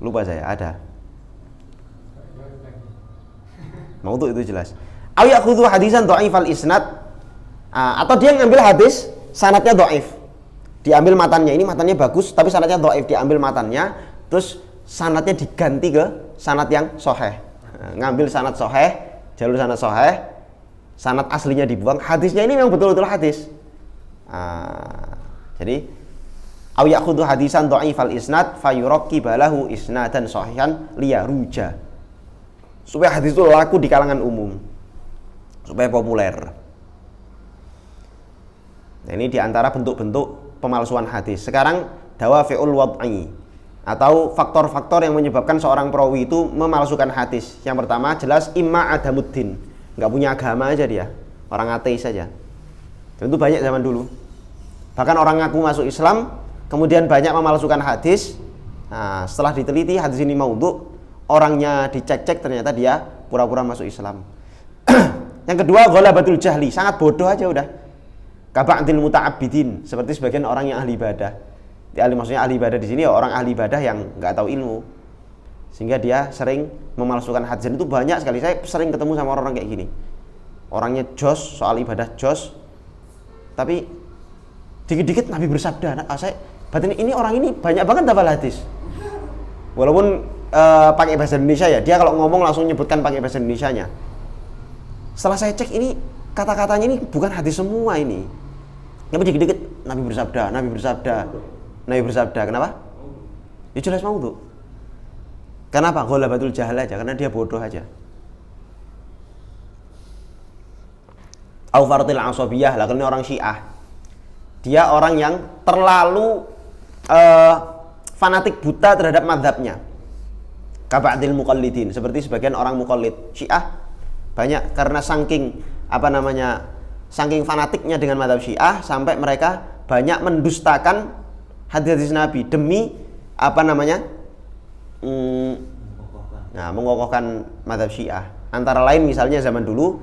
Lupa saya, ada. Mau tuh itu jelas. Aw yakhudhu hadisan dhaifal isnad, atau dia ngambil hadis sanadnya dhaif. Diambil matannya, ini matannya bagus tapi sanadnya dhaif, diambil matannya terus sanadnya diganti ke sanad yang sahih. Ngambil sanad sahih, jalur sanad sahih, sanad aslinya dibuang, hadisnya ini memang betul-betul hadis. Jadi aw yakhudhu hadisan dhaifal isnad fayurakkiba lahu isnadan sahihan liyaruja, supaya hadis itu laku di kalangan umum, supaya populer. Nah, ini diantara bentuk-bentuk pemalsuan hadis. Sekarang dawafi'ul wad'i, atau faktor-faktor yang menyebabkan seorang perawi itu memalsukan hadis. Yang pertama jelas imma adamuddin, nggak punya agama aja dia, orang ateis saja. Dan itu banyak zaman dulu. Bahkan orang ngaku masuk Islam kemudian banyak memalsukan hadis. Nah, setelah diteliti hadis ini maudhu, orangnya dicek-cek ternyata dia pura-pura masuk Islam. Yang kedua ghalabatul jahli, sangat bodoh aja udah. Kaba'dil muta'abbidin, seperti sebagian orang yang ahli ibadah. Maksudnya ahli ibadah di sini ya orang ahli ibadah yang nggak tahu ilmu, sehingga dia sering memalsukan hadis. Dan itu banyak sekali, saya sering ketemu sama orang-orang kayak gini. Orangnya jos soal ibadah, jos, tapi dikit-dikit Nabi bersabda. Berarti ini orang ini banyak banget hafal hadis. Walaupun pakai bahasa Indonesia ya, dia kalau ngomong langsung nyebutkan pakai bahasa Indonesianya. Setelah saya cek ini kata-katanya ini bukan hadis semua ini. Tapi dikit-dikit Nabi bersabda. Kenapa? Ya jelas maudhu. Kenapa? Ghalabatul jahl aja, karena dia bodoh aja. Au fartil asabiyah, lah ini orang Syiah. Dia orang yang terlalu fanatik buta terhadap mazhabnya. Kaba'dil muqallidin, seperti sebagian orang muqallid Syiah banyak karena saking fanatiknya dengan mazhab Syiah sampai mereka banyak mendustakan hadis Nabi demi mengokohkan mazhab Syiah. Antara lain misalnya zaman dulu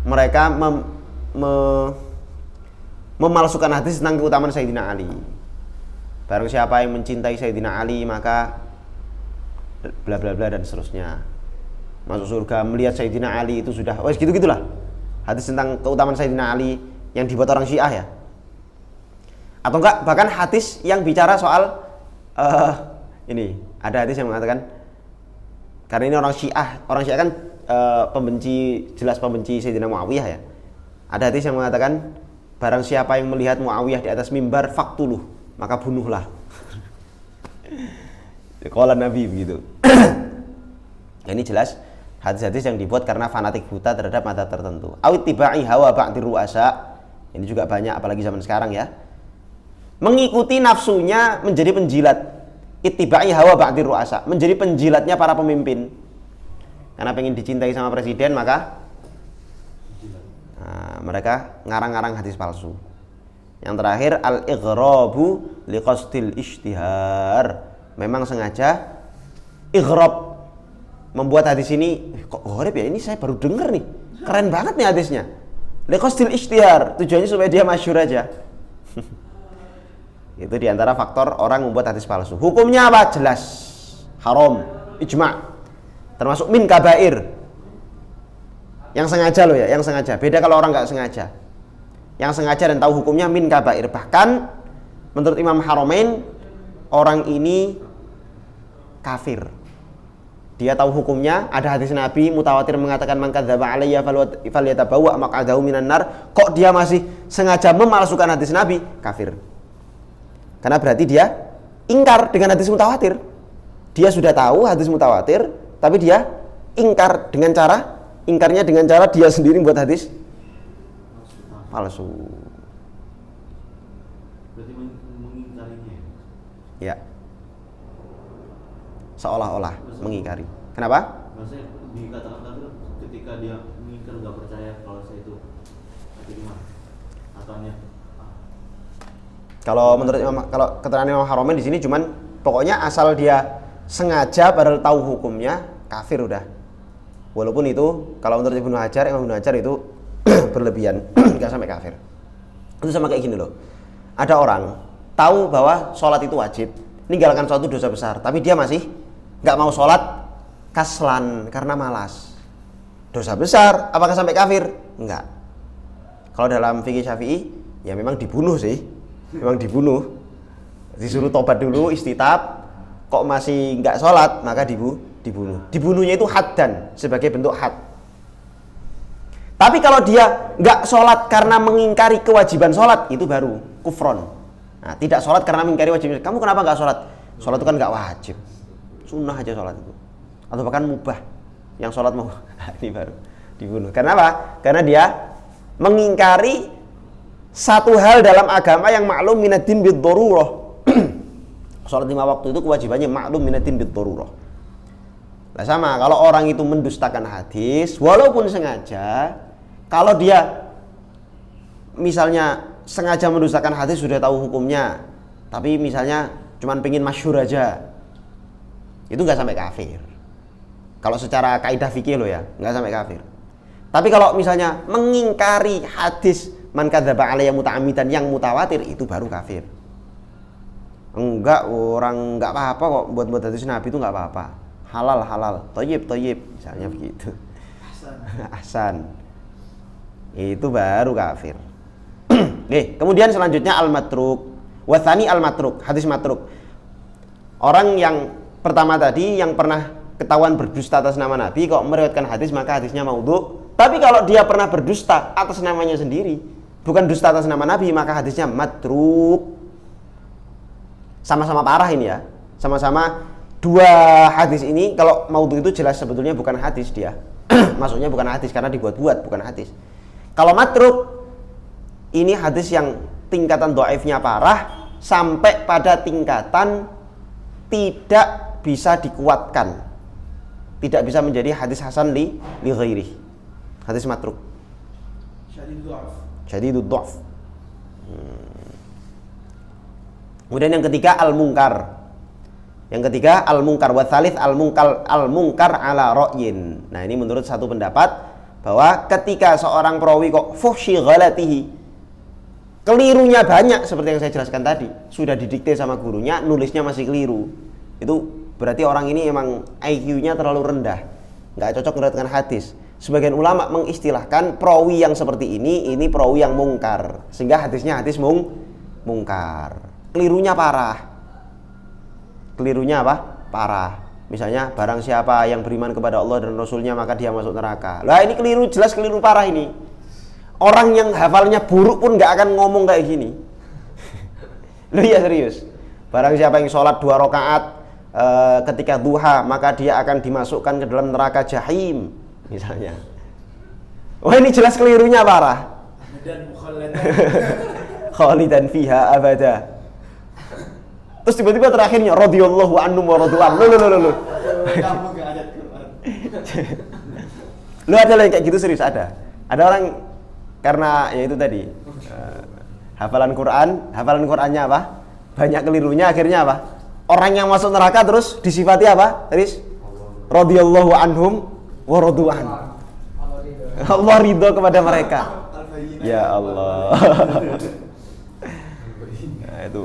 mereka memalsukan hadis tentang keutamaan Sayyidina Ali. Barang siapa yang mencintai Sayyidina Ali maka bla bla bla dan seterusnya, masuk surga. Melihat Sayyidina Ali itu sudah gitu-gitulah. Hadis tentang keutamaan Sayyidina Ali yang dibuat orang Syiah ya. Atau enggak bahkan hadis yang bicara soal ini, ada hadis yang mengatakan, karena ini orang Syiah kan jelas pembenci Sayyidina Muawiyah ya. Ada hadis yang mengatakan barang siapa yang melihat Muawiyah di atas mimbar faktuluh, maka bunuhlah. Qala Nabi begitu. Ini jelas hadis-hadis yang dibuat karena fanatik buta terhadap mazhab tertentu. Awit tibai hawa ba'dir ru'asa. Ini juga banyak apalagi zaman sekarang ya. Mengikuti nafsunya menjadi penjilat. Ittibai hawa ba'dir ru'asa, menjadi penjilatnya para pemimpin. Karena pengen dicintai sama presiden maka mereka ngarang-ngarang hadis palsu. Yang terakhir al-ighrabu liqasdil ishtihar. Memang sengaja ighrab, membuat hadis ini kok gharib ya, ini saya baru dengar nih, keren banget nih hadisnya. Liqasdil ishtihar, tujuannya supaya dia masyhur aja. Itu diantara faktor orang membuat hadis palsu. Hukumnya apa? Jelas haram, ijma', termasuk min kabair. Yang sengaja loh ya, yang sengaja. Beda kalau orang nggak sengaja. Yang sengaja dan tahu hukumnya min kabair. Bahkan menurut Imam Haramain orang ini kafir. Dia tahu hukumnya, ada hadis Nabi mutawatir mengatakan man kadzdzaba alayya falyatabawwa maq'adahu minan nar. Kok dia masih sengaja memalsukan hadis Nabi? Kafir. Karena berarti dia ingkar dengan hadis mutawatir. Dia sudah tahu hadis mutawatir, tapi dia ingkarnya dengan cara dia sendiri buat hadis palsu. Berarti mengingkarinya. Ya. Seolah-olah mengingkari. Kenapa? Maksudnya dikatakan kafir ketika dia mengingkar, nggak percaya kalau saya itu gimana? Ataunya? Kalau menurut kalau keterangan Imam Haromen di sini cuman pokoknya asal dia sengaja padahal tahu hukumnya kafir udah. Walaupun itu kalau menurut Imam Ibnu Hajar itu berlebihan, nggak sampai kafir. Itu sama kayak gini loh. Ada orang tahu bahwa sholat itu wajib, meninggalkan suatu dosa besar, tapi dia masih nggak mau sholat kaslan karena malas. Dosa besar, apakah sampai kafir? Enggak. Kalau dalam fikih Syafi'i, ya memang dibunuh sih, memang dibunuh. Disuruh tobat dulu, istitab, kok masih nggak sholat, maka dibunuh. Dibunuhnya itu haddan, sebagai bentuk had. Tapi kalau dia nggak sholat karena mengingkari kewajiban sholat, itu baru kufron. Nah, tidak sholat karena mengingkari wajib. Kamu kenapa nggak sholat? Sholat itu kan nggak wajib, sunnah aja sholat itu, atau bahkan mubah. Yang sholat mau ini baru dibunuh. Kenapa? Karena dia mengingkari satu hal dalam agama yang maklum minaddin bid-darurah. Sholat 5 waktu itu kewajibannya maklum minaddin bid-darurah. Nah sama, kalau orang itu mendustakan hadis, walaupun sengaja, kalau dia misalnya sengaja mendustakan hadis sudah tahu hukumnya, tapi misalnya cuman pengen masyhur aja, itu nggak sampai kafir. Kalau secara kaidah fikih lo ya, nggak sampai kafir. Tapi kalau misalnya mengingkari hadis man kadzdzaba alayya muta'ammidan yang mutawatir, itu baru kafir. Enggak, orang nggak apa-apa kok buat hadis Nabi itu nggak apa-apa. Halal, thayyib, misalnya begitu. Ahsan. Itu baru kafir. Oke, kemudian selanjutnya al-matruk. Wathani al-matruk, hadis matruk. Orang yang pertama tadi yang pernah ketahuan berdusta atas nama Nabi kok meriwayatkan hadis, maka hadisnya maudhu. Tapi kalau dia pernah berdusta atas namanya sendiri, bukan dusta atas nama Nabi, maka hadisnya matruk. Sama-sama parah ini ya. Sama-sama dua hadis ini, kalau maudhu itu jelas sebetulnya bukan hadis dia. Maksudnya bukan hadis karena dibuat-buat, bukan hadis. Kalau matruk ini hadis yang tingkatan dhaifnya parah sampai pada tingkatan tidak bisa dikuatkan. Tidak bisa menjadi hadis hasan li ghairi. Hadis matruk. Syadidud dhaf. Kemudian yang ketiga al-munkar. Yang ketiga al-munkar wa tsalits al-munkar ala ra'yin. Nah, ini menurut satu pendapat bahwa ketika seorang perawi kok fuhsyi ghalatihi, kelirunya banyak seperti yang saya jelaskan tadi, sudah didikte sama gurunya, nulisnya masih keliru. Itu berarti orang ini emang IQ-nya terlalu rendah. Enggak cocok meriwayatkan hadis. Sebagian ulama mengistilahkan perawi yang seperti ini perawi yang mungkar. Sehingga hadisnya hadis mungkar. Kelirunya parah. Kelirunya apa? Parah. Misalnya barang siapa yang beriman kepada Allah dan Rasulnya maka dia masuk neraka. Lah ini keliru, jelas keliru parah ini. Orang yang hafalnya buruk pun gak akan ngomong kayak gini. Lu ya serius. Barang siapa yang sholat 2 rakaat ketika duha maka dia akan dimasukkan ke dalam neraka jahim misalnya. Wah ini jelas kelirunya parah. Dan Khalidan fiha abada. Terus tiba-tiba terakhirnya radhiyallahu anhum wa radu an. Lu. Kamu gak ada Quran. Lu ada yang kayak gitu serius ada. Ada orang karena ya itu tadi hafalan Qurannya apa? Banyak kelirunya, akhirnya apa? Orang yang masuk neraka terus disifati apa? Terus radhiyallahu anhum wa radu an. Allah ridho kepada mereka. Ya Allah. Nah, itu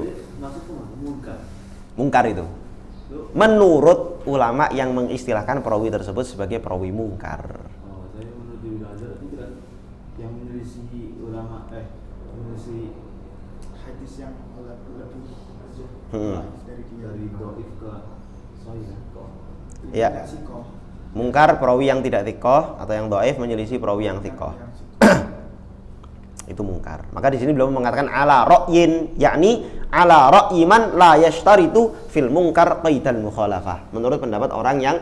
mungkar itu. Menurut ulama yang mengistilahkan perawi tersebut sebagai perawi mungkar. Oh, saya menurut Ibnu Hajar itu kan yang menelisih ulama menelisih hadis yang lebih Dari dia. Dari doif ke sahih kan? Kok? Ya. Tidak sikoh. Mungkar perawi yang tidak thikoh atau yang dhaif menyelisih perawi yang thikoh. Itu mungkar. Maka di sini beliau mengatakan ala ra'yin, yakni ala ra'yi man la yashtaritu fil munkar qaidal mukhalafah. Menurut pendapat orang yang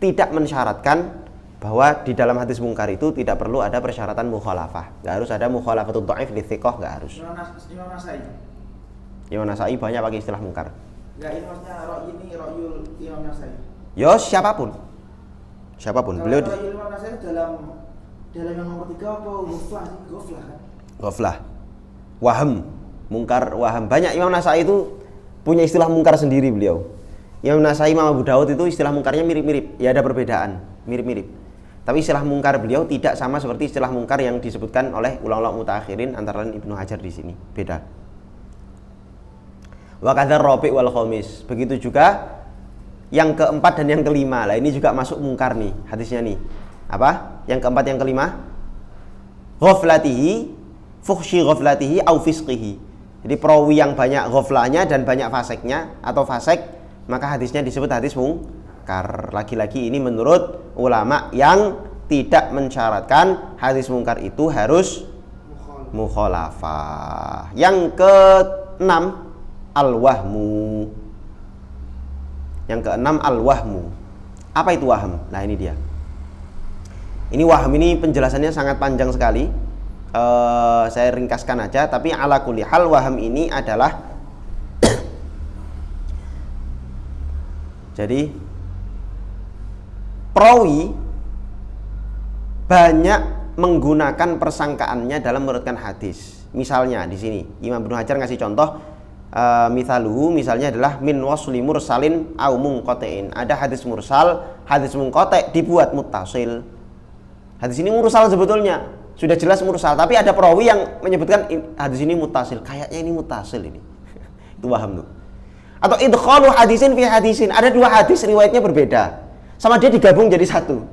tidak mensyaratkan bahwa di dalam hadis mungkar itu tidak perlu ada persyaratan mukhalafah. Enggak harus ada mukhalafatut dhaif li thikoh, enggak harus. Imam Nasai. Imam Nasai banyak pakai istilah mungkar. Enggak, ini maksudnya ra'yi ini ra'yul Imam Nasai. Yo siapapun. Siapapun. Kalau Beliau ra'yul Imam Nasai dalam yang nomor 3 apa ghaflah sih? Ghaflah kan? ghaflah, waham, mungkar, waham. Banyak Imam Nasai itu punya istilah mungkar sendiri beliau. Imam Nasai, Imam Abu Dawud itu istilah mungkarnya mirip-mirip. Ya ada perbedaan, mirip-mirip. Tapi istilah mungkar beliau tidak sama seperti istilah mungkar yang disebutkan oleh ulama mutaakhirin antara lain Ibnu Hajar di sini. Beda. Wa kadzar rabi' wal khamis. Begitu juga yang keempat dan yang kelima. Lah ini juga masuk mungkar nih hadisnya nih. Apa? Yang keempat yang kelima? Ghaflatihi fuhsyi ghaflatihi au fisqihi. Jadi perawi yang banyak ghaflahnya dan banyak faseknya atau fasek, maka hadisnya disebut hadis mungkar. Lagi-lagi ini menurut ulama yang tidak mensyaratkan hadis mungkar itu harus mukhalafah. Yang keenam al-wahmu. Yang keenam al-wahmu. Apa itu waham? Nah ini dia. Ini waham ini penjelasannya sangat panjang sekali. Saya ringkaskan aja, tapi ala kulli hal waham ini adalah jadi perawi banyak menggunakan persangkaannya dalam menyebutkan hadis. Misalnya di sini Imam Ibnu Hajar ngasih contoh mithaluhu, misalnya adalah min wasli mursalin au munqatiin. Ada hadis mursal, hadis munqati dibuat muttasil. Hadis ini mursal sebetulnya, sudah jelas mursal, tapi ada perawi yang menyebutkan hadis ini muttasil. Kayaknya ini muttasil ini. Itu waham tuh. Atau idkhalu hadisin fi hadisin. Ada dua hadis riwayatnya berbeda. Sama dia digabung jadi satu.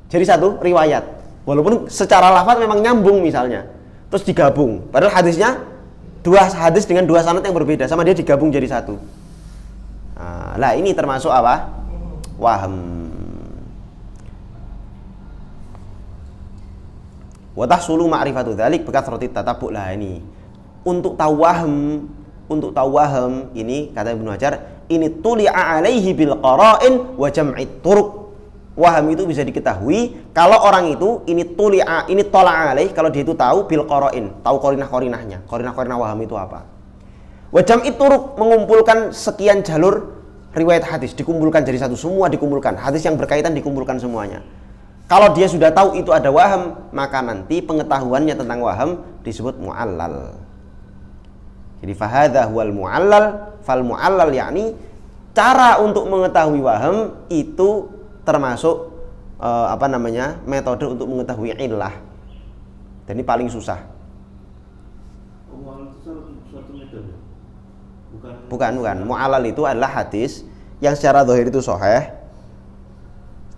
Jadi satu riwayat. Walaupun secara lafaz memang nyambung misalnya. Terus digabung. Padahal hadisnya dua hadis dengan dua sanad yang berbeda, sama dia digabung jadi satu. Nah, ini termasuk apa? Waham. Wa tahsulu ma'rifatu dzalik bi kathrati tatabu'. Lah ini untuk tahu waham ini kata Ibnu Hajar, ini tuli'a alaihi bil qara'in wa jam'it turuq. Waham itu bisa diketahui kalau orang itu ini tuli'a, ini tola'a alaih, kalau dia itu tahu bil qara'in, tahu qarinah-qarinahnya. Qarinah-qarinah waham itu apa? Wa jam'it turuq, mengumpulkan sekian jalur riwayat hadis, dikumpulkan jadi satu, semua dikumpulkan. Hadis yang berkaitan dikumpulkan semuanya. Kalau dia sudah tahu itu ada waham, maka nanti pengetahuannya tentang waham disebut mu'allal. Jadi fahadha huwal mu'allal, fal mu'allal yakni cara untuk mengetahui waham itu termasuk metode untuk mengetahui illah. Dan ini paling susah. Mu'allal itu suatu metode. Bukan. Mu'allal itu adalah hadis yang secara zahir itu sahih.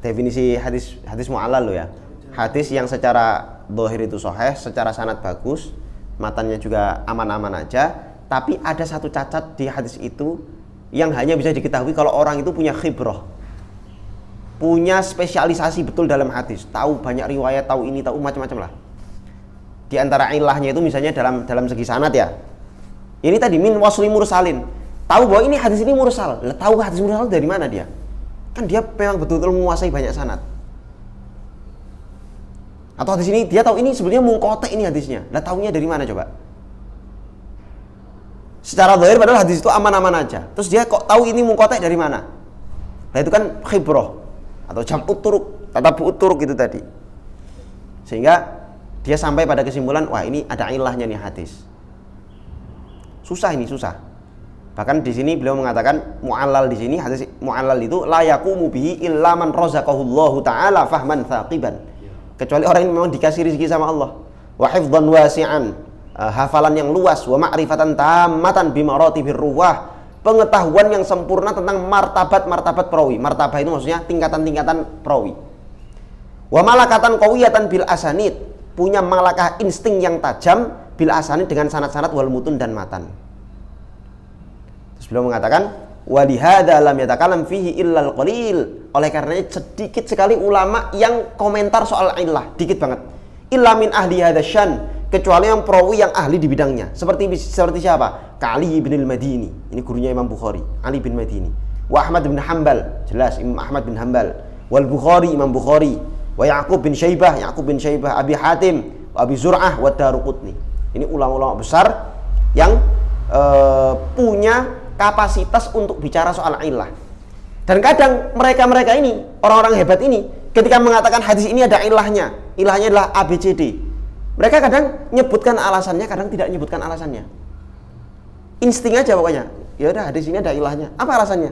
Definisi hadis mu'allal lo ya. Hadis yang secara zahir itu sahih, secara sanad bagus, matanya juga aman-aman aja, tapi ada satu cacat di hadis itu yang hanya bisa diketahui kalau orang itu punya khibrah. Punya spesialisasi betul dalam hadis, tahu banyak riwayat, tahu ini, tahu macam-macam lah. Di antara ilahnya itu misalnya dalam segi sanad ya. Ini tadi min wasli mursalin. Tahu bahwa ini hadis ini mursal. Lah tahu hadis mursal dari mana dia? Kan dia memang betul-betul menguasai banyak sanad. Atau hadis ini dia tahu ini sebenarnya munqati ini hadisnya. Lah taunya dari mana coba? Secara zahir padahal hadis itu aman-aman aja. Terus dia kok tahu ini munqati dari mana? Nah itu kan khibrah atau jam'ut turuq, tatabu'ut turuq itu tadi. Sehingga dia sampai pada kesimpulan, wah ini ada ilahnya nih hadis. Susah ini, susah. Bahkan di sini beliau mengatakan mu'allal di sini, hadis mu'allal itu la yaqumu bihi illa man razaqahullahu ta'ala fahman thaqiban. Kecuali orang yang memang dikasih rezeki sama Allah. Wa hifdhan wasi'an, hafalan yang luas, wa ma'rifatan tammatan bi maratibir ruwah, pengetahuan yang sempurna tentang martabat-martabat perawi. Martabah itu maksudnya tingkatan-tingkatan perawi. Wa malakatan qawiyatan bil asanid, punya malakah insting yang tajam bil asanid dengan sanad-sanad wal mutun dan matan. Beliau mengatakan wa lihadza lam yatakallam fihi illal qalil. Oleh karenanya sedikit sekali ulama yang komentar soal illah, dikit banget. Illa min ahli hadzasyan, kecuali yang perawi yang ahli di bidangnya. Seperti siapa? Ali bin al-Madini. Ini gurunya Imam Bukhari, Ali bin Madini. Wa Ahmad bin Hanbal, jelas Imam Ahmad bin Hanbal. Wal Bukhari, Imam Bukhari. Wa Ya'qub bin Syaibah, Abi Hatim, Abi Zur'ah, wa Daruqutni. Ini ulama-ulama besar yang punya kapasitas untuk bicara soal illah. Dan kadang mereka ini, orang-orang hebat ini, ketika mengatakan hadis ini ada ilahnya adalah ABCD. Mereka kadang nyebutkan alasannya, kadang tidak nyebutkan alasannya. Insting aja pokoknya. Ya udah, hadis ini ada ilahnya. Apa alasannya?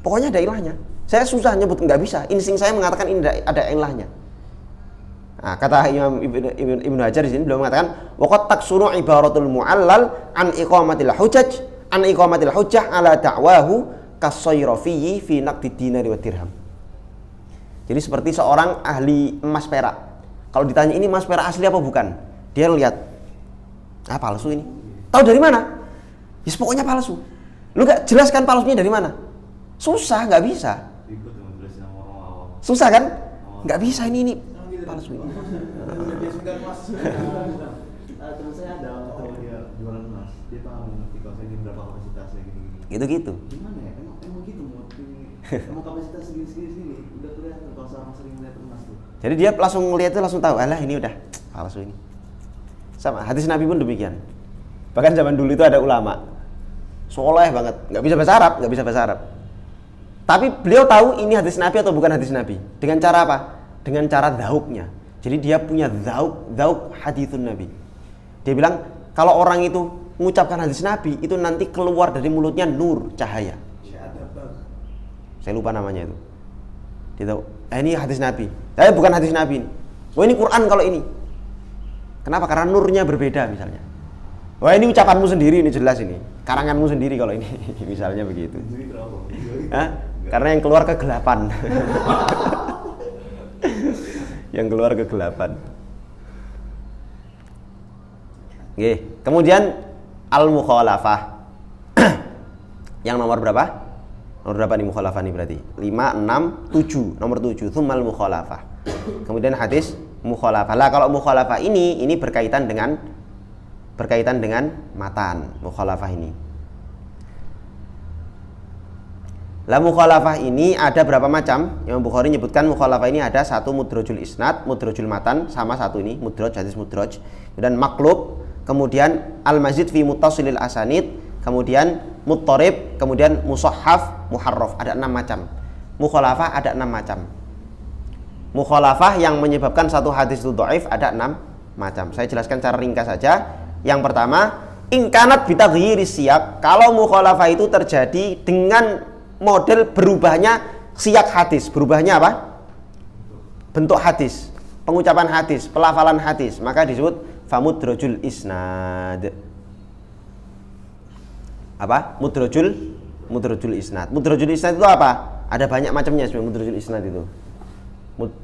Pokoknya ada ilahnya. Saya susah nyebut, nggak bisa. Insting saya mengatakan ini ada ilahnya. Nah, kata Imam Ibnu Hajar di sini beliau mengatakan waqad taksunu ibaratul mu'allal an iqamatil hujjah ala da'wahu kasayrafi fi naqdid dinari wa dirham. Jadi seperti seorang ahli emas perak. Kalau ditanya ini emas perak asli apa bukan? Dia lihat, palsu ini. Tahu dari mana? Ya pokoknya palsu. Lu gak jelaskan palsunya dari mana? Susah, nggak bisa. Susah kan? Nggak bisa ini palsu. Teman saya ada tahu dia jualan emas, dia tahu nanti kalau saya ini berapa kapasitasnya gini. Gitu. Gimana ya? Emang gitu mau kapasitas segini udah kelihatan kalau sama sering lihat emas tuh. Jadi dia langsung melihat itu langsung tahu, alah ini udah palsu ini. Sama hadis Nabi pun demikian. Bahkan zaman dulu itu ada ulama soleh banget, nggak bisa bahasa Arab. Tapi beliau tahu ini hadis Nabi atau bukan hadis Nabi. Dengan cara apa? Dengan cara dhauknya. Jadi dia punya dhauk hadithun Nabi. Dia bilang kalau orang itu mengucapkan hadis Nabi itu nanti keluar dari mulutnya nur, cahaya. Saya lupa namanya itu. Dia tahu, ini hadis Nabi. Tapi bukan hadis Nabi ini. Wah ini Quran kalau ini. Kenapa? Karena nurnya berbeda misalnya. Wah ini ucapanmu sendiri ini jelas ini. Karanganmu sendiri kalau ini. Misalnya begitu. Karena yang keluar kegelapan. Yang keluar kegelapan. Oke, kemudian al-mukhalafah. Yang nomor berapa? Nomor berapa nih mukhalafah nih berarti? 5, 6, 7. Nomor 7, tsummal mukhalafah. Kemudian hadis mukhalafah. Lah kalau mukhalafah ini berkaitan dengan matan, mukhalafah ini. Lah mukhalafah ini ada berapa macam? Imam Bukhari menyebutkan mukhalafah ini ada satu mudrajul isnad, mudrajul matan, sama satu ini mudraj, hadis mudraj. Kemudian maklub, kemudian al-mazid fi muttasilil asanid, kemudian muttarib, kemudian musahhaf, muharraf. Ada 6 macam. Mukhalafah ada 6 macam. Mukhalafah yang menyebabkan satu hadis itu dhaif ada 6 macam. Saya jelaskan secara ringkas saja. Yang pertama, ingkanat bitaghyiri siyaq. Kalau mukhalafah itu terjadi dengan model berubahnya siyak hadis. Berubahnya apa? Bentuk hadis, pengucapan hadis, pelafalan hadis, maka disebut famudrajul isnad. Apa? Mudrajul isnad. Mudrajul isnad itu apa? Ada banyak macamnya sebenarnya mudrajul isnad itu.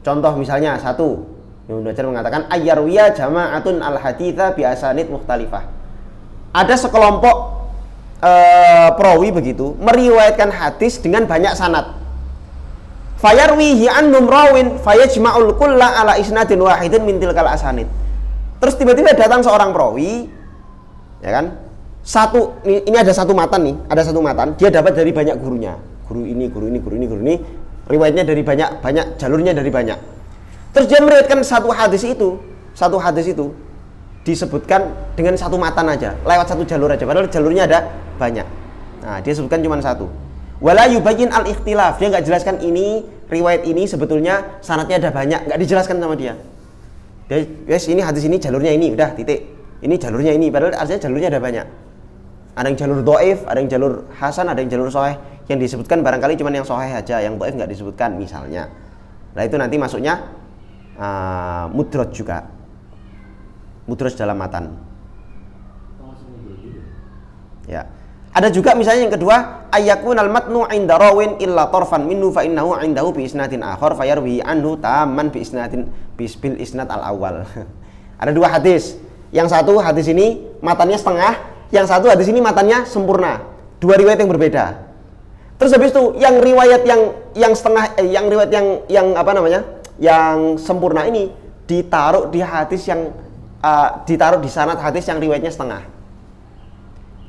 Contoh misalnya satu, Ibnu Hajar mengatakan ayyarwiya jama'atun al-haditsa bi asanid mukhtalifah. Ada sekelompok perawi begitu meriwayatkan hadis dengan banyak sanad. Fayarwihi annum rawin fayajma'ul kulla ala isnadin wahidin min tilkal asanid. Terus tiba-tiba datang seorang perawi, ya kan? Ini ada satu matan nih, ada satu matan, dia dapat dari banyak gurunya. Guru ini, riwayatnya dari banyak jalurnya dari banyak. Terus dia meriwayatkan satu hadis itu disebutkan dengan satu matan aja, lewat satu jalur aja, padahal jalurnya ada banyak. Nah, dia sebutkan cuma satu. Wala yubayyin al-ikhtilaf, dia nggak jelaskan ini riwayat ini sebetulnya sanadnya ada banyak, nggak dijelaskan sama dia. Dia, ini hadis ini jalurnya ini, udah titik. Ini jalurnya ini, padahal artinya jalurnya ada banyak. Ada yang jalur dhaif, ada yang jalur hasan, ada yang jalur sahih. Yang disebutkan barangkali cuma yang sahih aja, yang dhaif nggak disebutkan misalnya. Nah itu nanti masuknya mudraj juga. Mudraj dalam matan. Ya. Ada juga misalnya yang kedua, ayyakunal matnu 'inda rawin illa tarfan minhu fa innahu 'indahu bi isnadin akhar fayarwi anhu tamman bi isnadin bil isnad al-awwal. Ada dua hadis. Yang satu hadis ini matannya setengah, yang satu hadis ini matannya sempurna. Dua riwayat yang berbeda. Terus habis itu yang riwayat yang setengah yang riwayat yang apa namanya? Yang sempurna ini ditaruh di hadis yang ditaruh di sanad hadis yang riwayatnya setengah.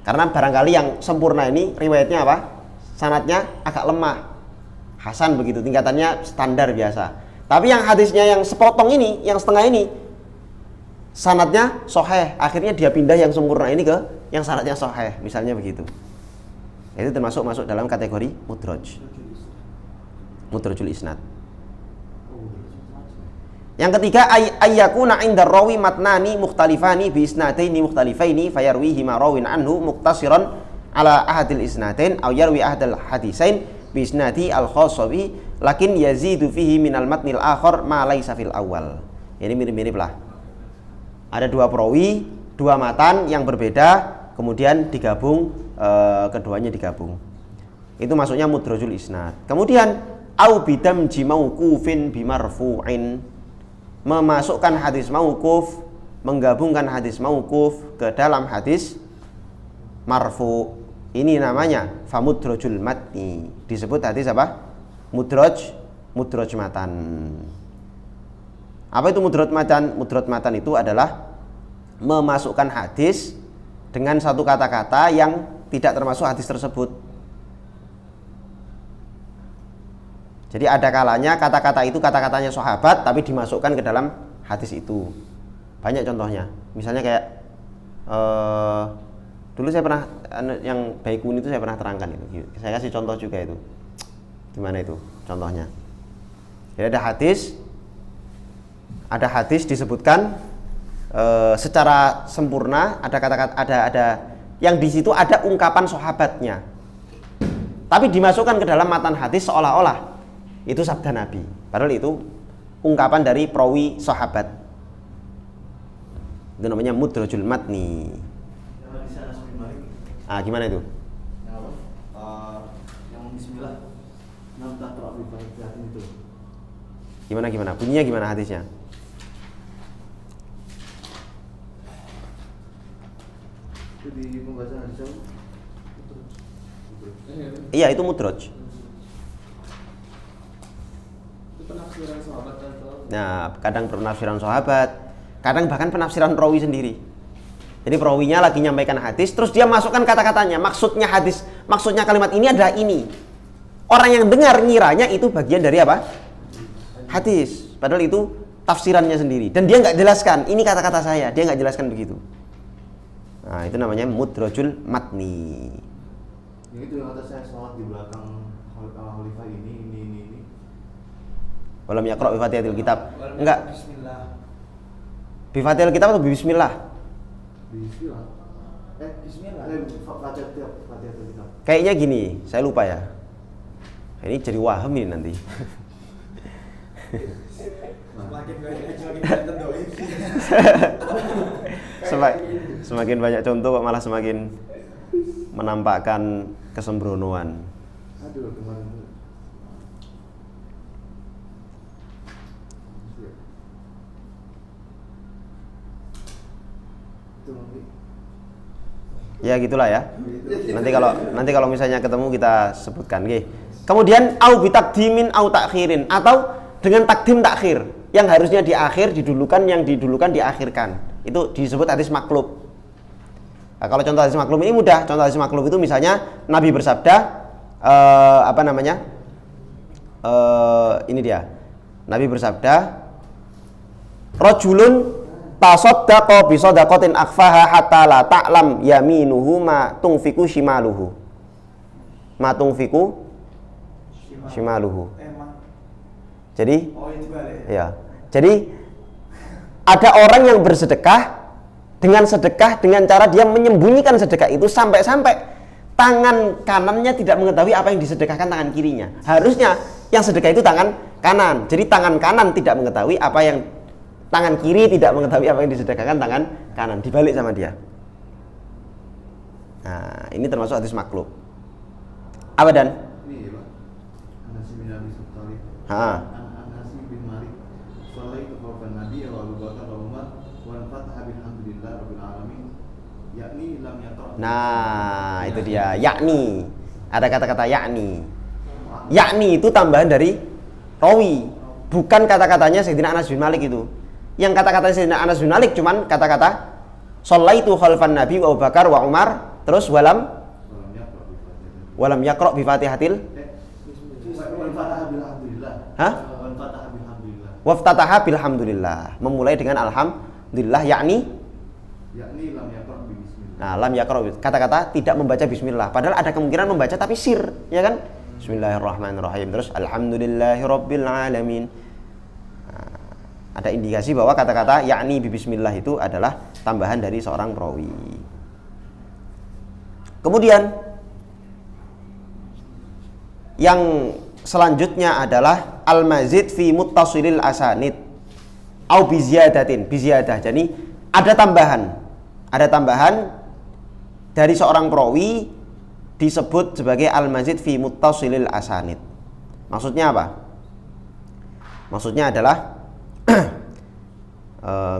Karena barangkali yang sempurna ini riwayatnya apa? Sanadnya agak lemah. Hasan begitu, tingkatannya standar biasa. Tapi yang hadisnya yang sepotong ini, yang setengah ini sanadnya sahih, akhirnya dia pindah yang sempurna ini ke yang sanadnya sahih, misalnya begitu. Itu termasuk masuk dalam kategori mudrajul isnad. Yang ketiga ayyakuna 'inda rawi matnani mukhtalifani bi isnadaini mukhtalifaini fayarwihi ma rawin anhu muqtasiran ala ahadil isnadain aw yarwi ahadal hadisain bi isnadi al-khassabi lakin yazidu fihi minal matnil akhar ma laisa fil awal. Ini mirip-mirip lah. Ada dua perawi, dua matan yang berbeda, kemudian digabung, keduanya digabung. Itu masuknya mudrajul isnad. Kemudian au bidamji mauqufin bimarfu'in, memasukkan hadis mauquf, menggabungkan hadis mauquf ke dalam hadis marfu. Ini namanya famudrajul matni. Disebut hadis apa? Mudraj matan. Apa itu mudraj matan? Mudraj matan itu adalah memasukkan hadis dengan satu kata-kata yang tidak termasuk hadis tersebut. Jadi ada kalanya kata-kata itu kata-katanya sahabat tapi dimasukkan ke dalam hadis itu. Banyak contohnya. Misalnya kayak dulu saya pernah yang Baikuni itu saya pernah terangkan itu. Saya kasih contoh juga itu. Gimana itu contohnya? Jadi ada hadis disebutkan secara sempurna, ada kata-kata ada yang di situ ada ungkapan sahabatnya. Tapi dimasukkan ke dalam matan hadis seolah-olah itu sabda Nabi. Padahal itu ungkapan dari perawi sahabat. Itu namanya mudrajul matni. Gimana itu? Yang apa? Yang bismillah. Nampak itu. Gimana? Bunyinya gimana hadisnya? Itu di pembahasan hadis apa? Iya, itu mudraj. Itu penafsiran sahabat atau? Nah, kadang penafsiran sahabat, kadang bahkan penafsiran perawi sendiri. Jadi perawinya lagi nyampaikan hadis, terus dia masukkan kata-katanya. Maksudnya hadis, maksudnya kalimat ini adalah ini. Orang yang dengar ngiranya itu bagian dari apa? Hadis. Padahal itu tafsirannya sendiri. Dan dia nggak jelaskan. Ini kata-kata saya. Dia nggak jelaskan begitu. Nah, itu namanya mudrajul matni. Yang itu yang kata saya sholat di belakang khalifah ini. Walam yaqra' bi fatihatil kitab. Enggak. Bismillah. Bi fatihatil kitab atau bi bismillah? Bismillah. Bismillah. Fatihatul kitab. Kayaknya gini, saya lupa ya. Ini jadi waham ini nanti. Semakin banyak contoh kok malah semakin menampakkan kesembronoan. Aduh, kemarin tuh. Itu nanti. Ya gitulah ya. Nanti kalau misalnya ketemu kita sebutkan, nggih. Kemudian au bitakdimin au takhirin, atau dengan takdim takhir, yang harusnya di akhir didulukan, yang didulukan diakhirkan. Itu disebut hadis maklub. Nah, kalau contoh hadis maklub ini mudah. Contoh hadis maklub itu misalnya Nabi bersabda ini dia. Nabi bersabda, rajulun tasaddaqa bi shadaqatin akhfaha hatta la ta'lam yaminuhu ma tunfiku shimaluhu. Ma tunfiku shimaluhu. Jadi ya. Jadi ada orang yang bersedekah dengan cara dia menyembunyikan sedekah itu sampai-sampai tangan kanannya tidak mengetahui apa yang disedekahkan tangan kirinya. Harusnya yang sedekah itu tangan kanan. Jadi tangan kanan tidak mengetahui apa yang tangan kiri tidak mengetahui apa yang disedekahkan tangan kanan, dibalik sama dia. Nah, ini termasuk hadis maklub. Apa dan? Ini ya, Pak. Anas bin Abi Sultan. Anas bin Malik. Sallallahu alaihi Nabi wa Abu Bakar wa Umar wa fataha bilhamdulillah rabbil alamin. yakni lam yaqra. Nah, itu dia, yakni. Ada kata-kata yakni. Yakni itu tambahan dari rawi, bukan kata-katanya Sayyidina Anas bin Malik itu. Yang kata-katanya Sayyidina Anas bin Malik cuman kata-kata shallaitu khalfan Nabi wa Abu Bakar wa Umar, terus walam yaqra bi Fatihatil Wal fataha bilhamdulillah. Hah? Wal fataha bilhamdulillah. Waftataha bilhamdulillah, memulai dengan alhamdulillah, yakni Lam yaqra bi bismillah. nah, lam yaqra kata-kata tidak membaca bismillah, padahal ada kemungkinan membaca tapi sir, ya kan? Bismillahirrahmanirrahim, terus alhamdulillahirabbil alamin. Nah, ada indikasi bahwa kata-kata yakni bi bismillah itu adalah tambahan dari seorang perawi. Kemudian yang selanjutnya adalah al-mazid fi muttasilil asanid au bi ziyadatin, bi ziyadah. Jadi ada tambahan dari seorang perawi disebut sebagai al-mazid fi muttasilil asanid. Maksudnya apa? Maksudnya adalah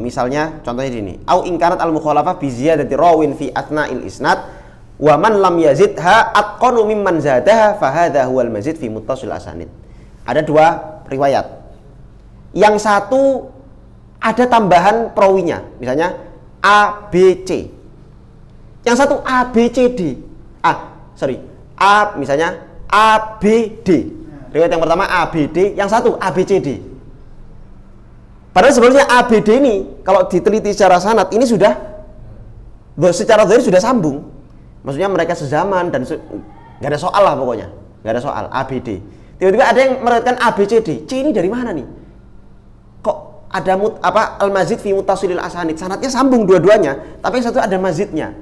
misalnya contohnya gini, au ingkarat al-mukhalafah bi ziyadati rawin fi athna'il isnad wa man lam yazidha atqanu mimman zadaha fa hadha huwal mazid fi muttasil asanid. Ada dua riwayat. Yang satu ada tambahan perawinya, misalnya A B C. Yang satu A B C D. Misalnya A B D. Riwayat yang pertama A B D, yang satu A B C D. Padahal sebenarnya A B D ini kalau diteliti secara sanad ini sudah secara zahir sudah sambung. Maksudnya mereka sezaman dan nggak ada soal lah pokoknya, nggak ada soal A B D. Tiba-tiba ada yang meriwayatkan A B C D. C ini dari mana nih? Kok ada al-mazid fi muttasilil asanid? Sanadnya sambung dua-duanya, tapi yang satu ada mazidnya.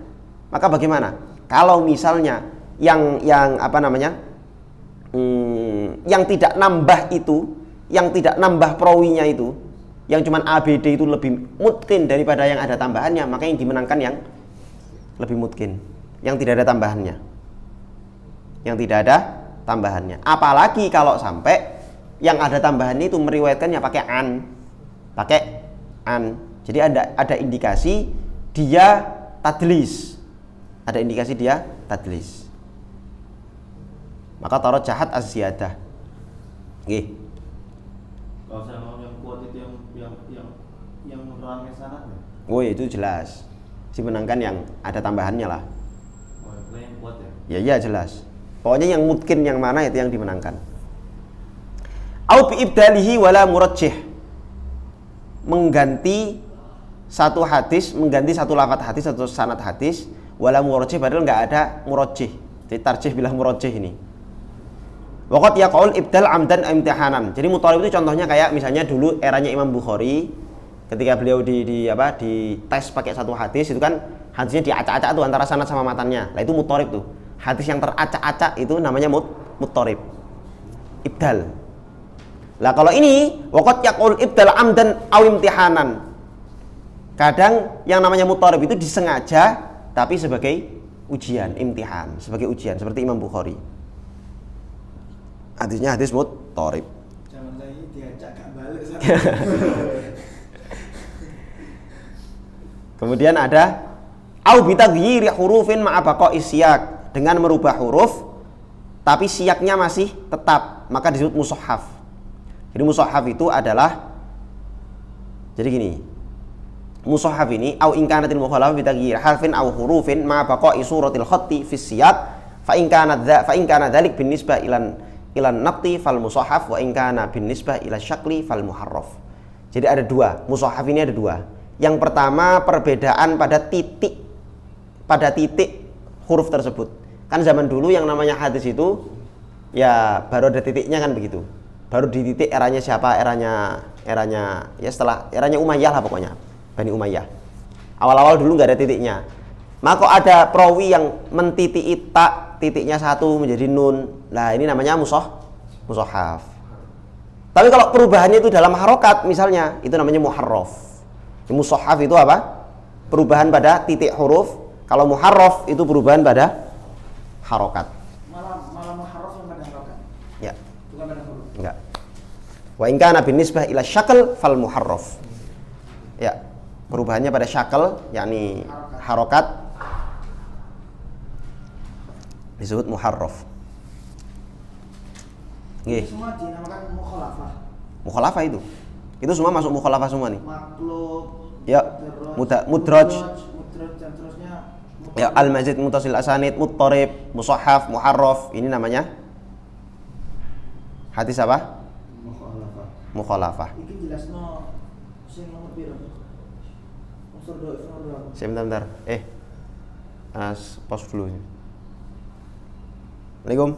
Maka bagaimana? Kalau misalnya yang tidak nambah itu, yang tidak nambah perawinya itu, yang cuman A B D itu lebih mungkin daripada yang ada tambahannya, maka yang dimenangkan yang lebih mungkin, yang tidak ada tambahannya. Yang tidak ada tambahannya. Apalagi kalau sampai yang ada tambahannya itu meriwayatkannya pakai an. Jadi ada indikasi dia tadlis. Ada indikasi dia tadlis. Maka taruh jahat az-ziyadah. Nggih. Kalau saya mau yang kuat itu yang rame sanadnya. Oh, itu jelas. Dimenangkan yang ada tambahannya lah. Oh, itu yang kuat Ya ya. iya jelas. Pokoknya yang mungkin yang mana itu yang dimenangkan. Au bi ibdalihi wala murajjih. Mengganti satu hadis, mengganti satu lafaz hadis atau sanad hadis, wala murajjih, padahal enggak ada murajjih. Jadi tarjih bilang murajjih ini. Waqat yaqul ibdal amdan imtihanan. Jadi muthalib itu contohnya kayak misalnya dulu eranya Imam Bukhari ketika beliau di tes pakai satu hadis, itu kan hadisnya diacak-acak tuh antara sanad sama matannya. Nah itu muthalib tuh. Hadis yang teracak-acak itu namanya muthalib. Ibdal. Lah kalau ini waqat yaqul ibdal amdan aw imtihanan. Kadang yang namanya muthalib itu disengaja tapi sebagai ujian, imtihan, sebagai ujian seperti Imam Bukhari. Hadisnya hadis muthalib. Zaman saya ini diajak gak balik. Kemudian ada au bi taghyiri hurufin ma'a baqa'i siyak, dengan merubah huruf tapi siyaknya masih tetap, maka disebut mushaf. Jadi mushaf itu adalah jadi gini. Mushaf ini au in kanatil mukhalafah bi taghyir harfin aw hurufin ma'a baqa'i suratil khatti fi siyak fa in kana dzalik bin nisbah ilan naqti fal mushaf wa in kana bin nisbah ila syakli fal muharraf. Jadi ada dua, mushaf ini ada dua. Yang pertama perbedaan pada titik huruf tersebut. Kan zaman dulu yang namanya hadis itu ya baru ada titiknya kan begitu. Baru di titik eranya siapa? Eranya ya setelah eranya Umayyah lah pokoknya. Bani Umayyah. Awal-awal dulu nggak ada titiknya. Maka ada perawi yang mentitiki tak, titiknya satu menjadi nun. Nah ini namanya mushaf. Tapi kalau perubahannya itu dalam harokat misalnya, itu namanya muharraf. Mushaf itu apa? Perubahan pada titik huruf. Kalau muharraf itu perubahan pada harokat. Malah muharraf yang pada harokat. Ya. Bukan pada huruf. Enggak. Wa in kana bin nisbah ila syakl fal muharraf. Ya. Perubahannya pada syakl yakni harokat disebut muharraf. Nggih. Semua dinamakan mukhalafah. Mukhalafah itu. Itu semua masuk mukhalafah semua nih. Maklub, Ya, mudraj. dan terusnya. Ya, al-mazid, muttasil asanid, muttarib, musahhaf, muharraf. Ini namanya hadis apa? Mukhalafah. Iki jelasno sing nomor piro? Unsur dhaif nomor berapa? Sebentar. Pause dulu. Assalamualaikum.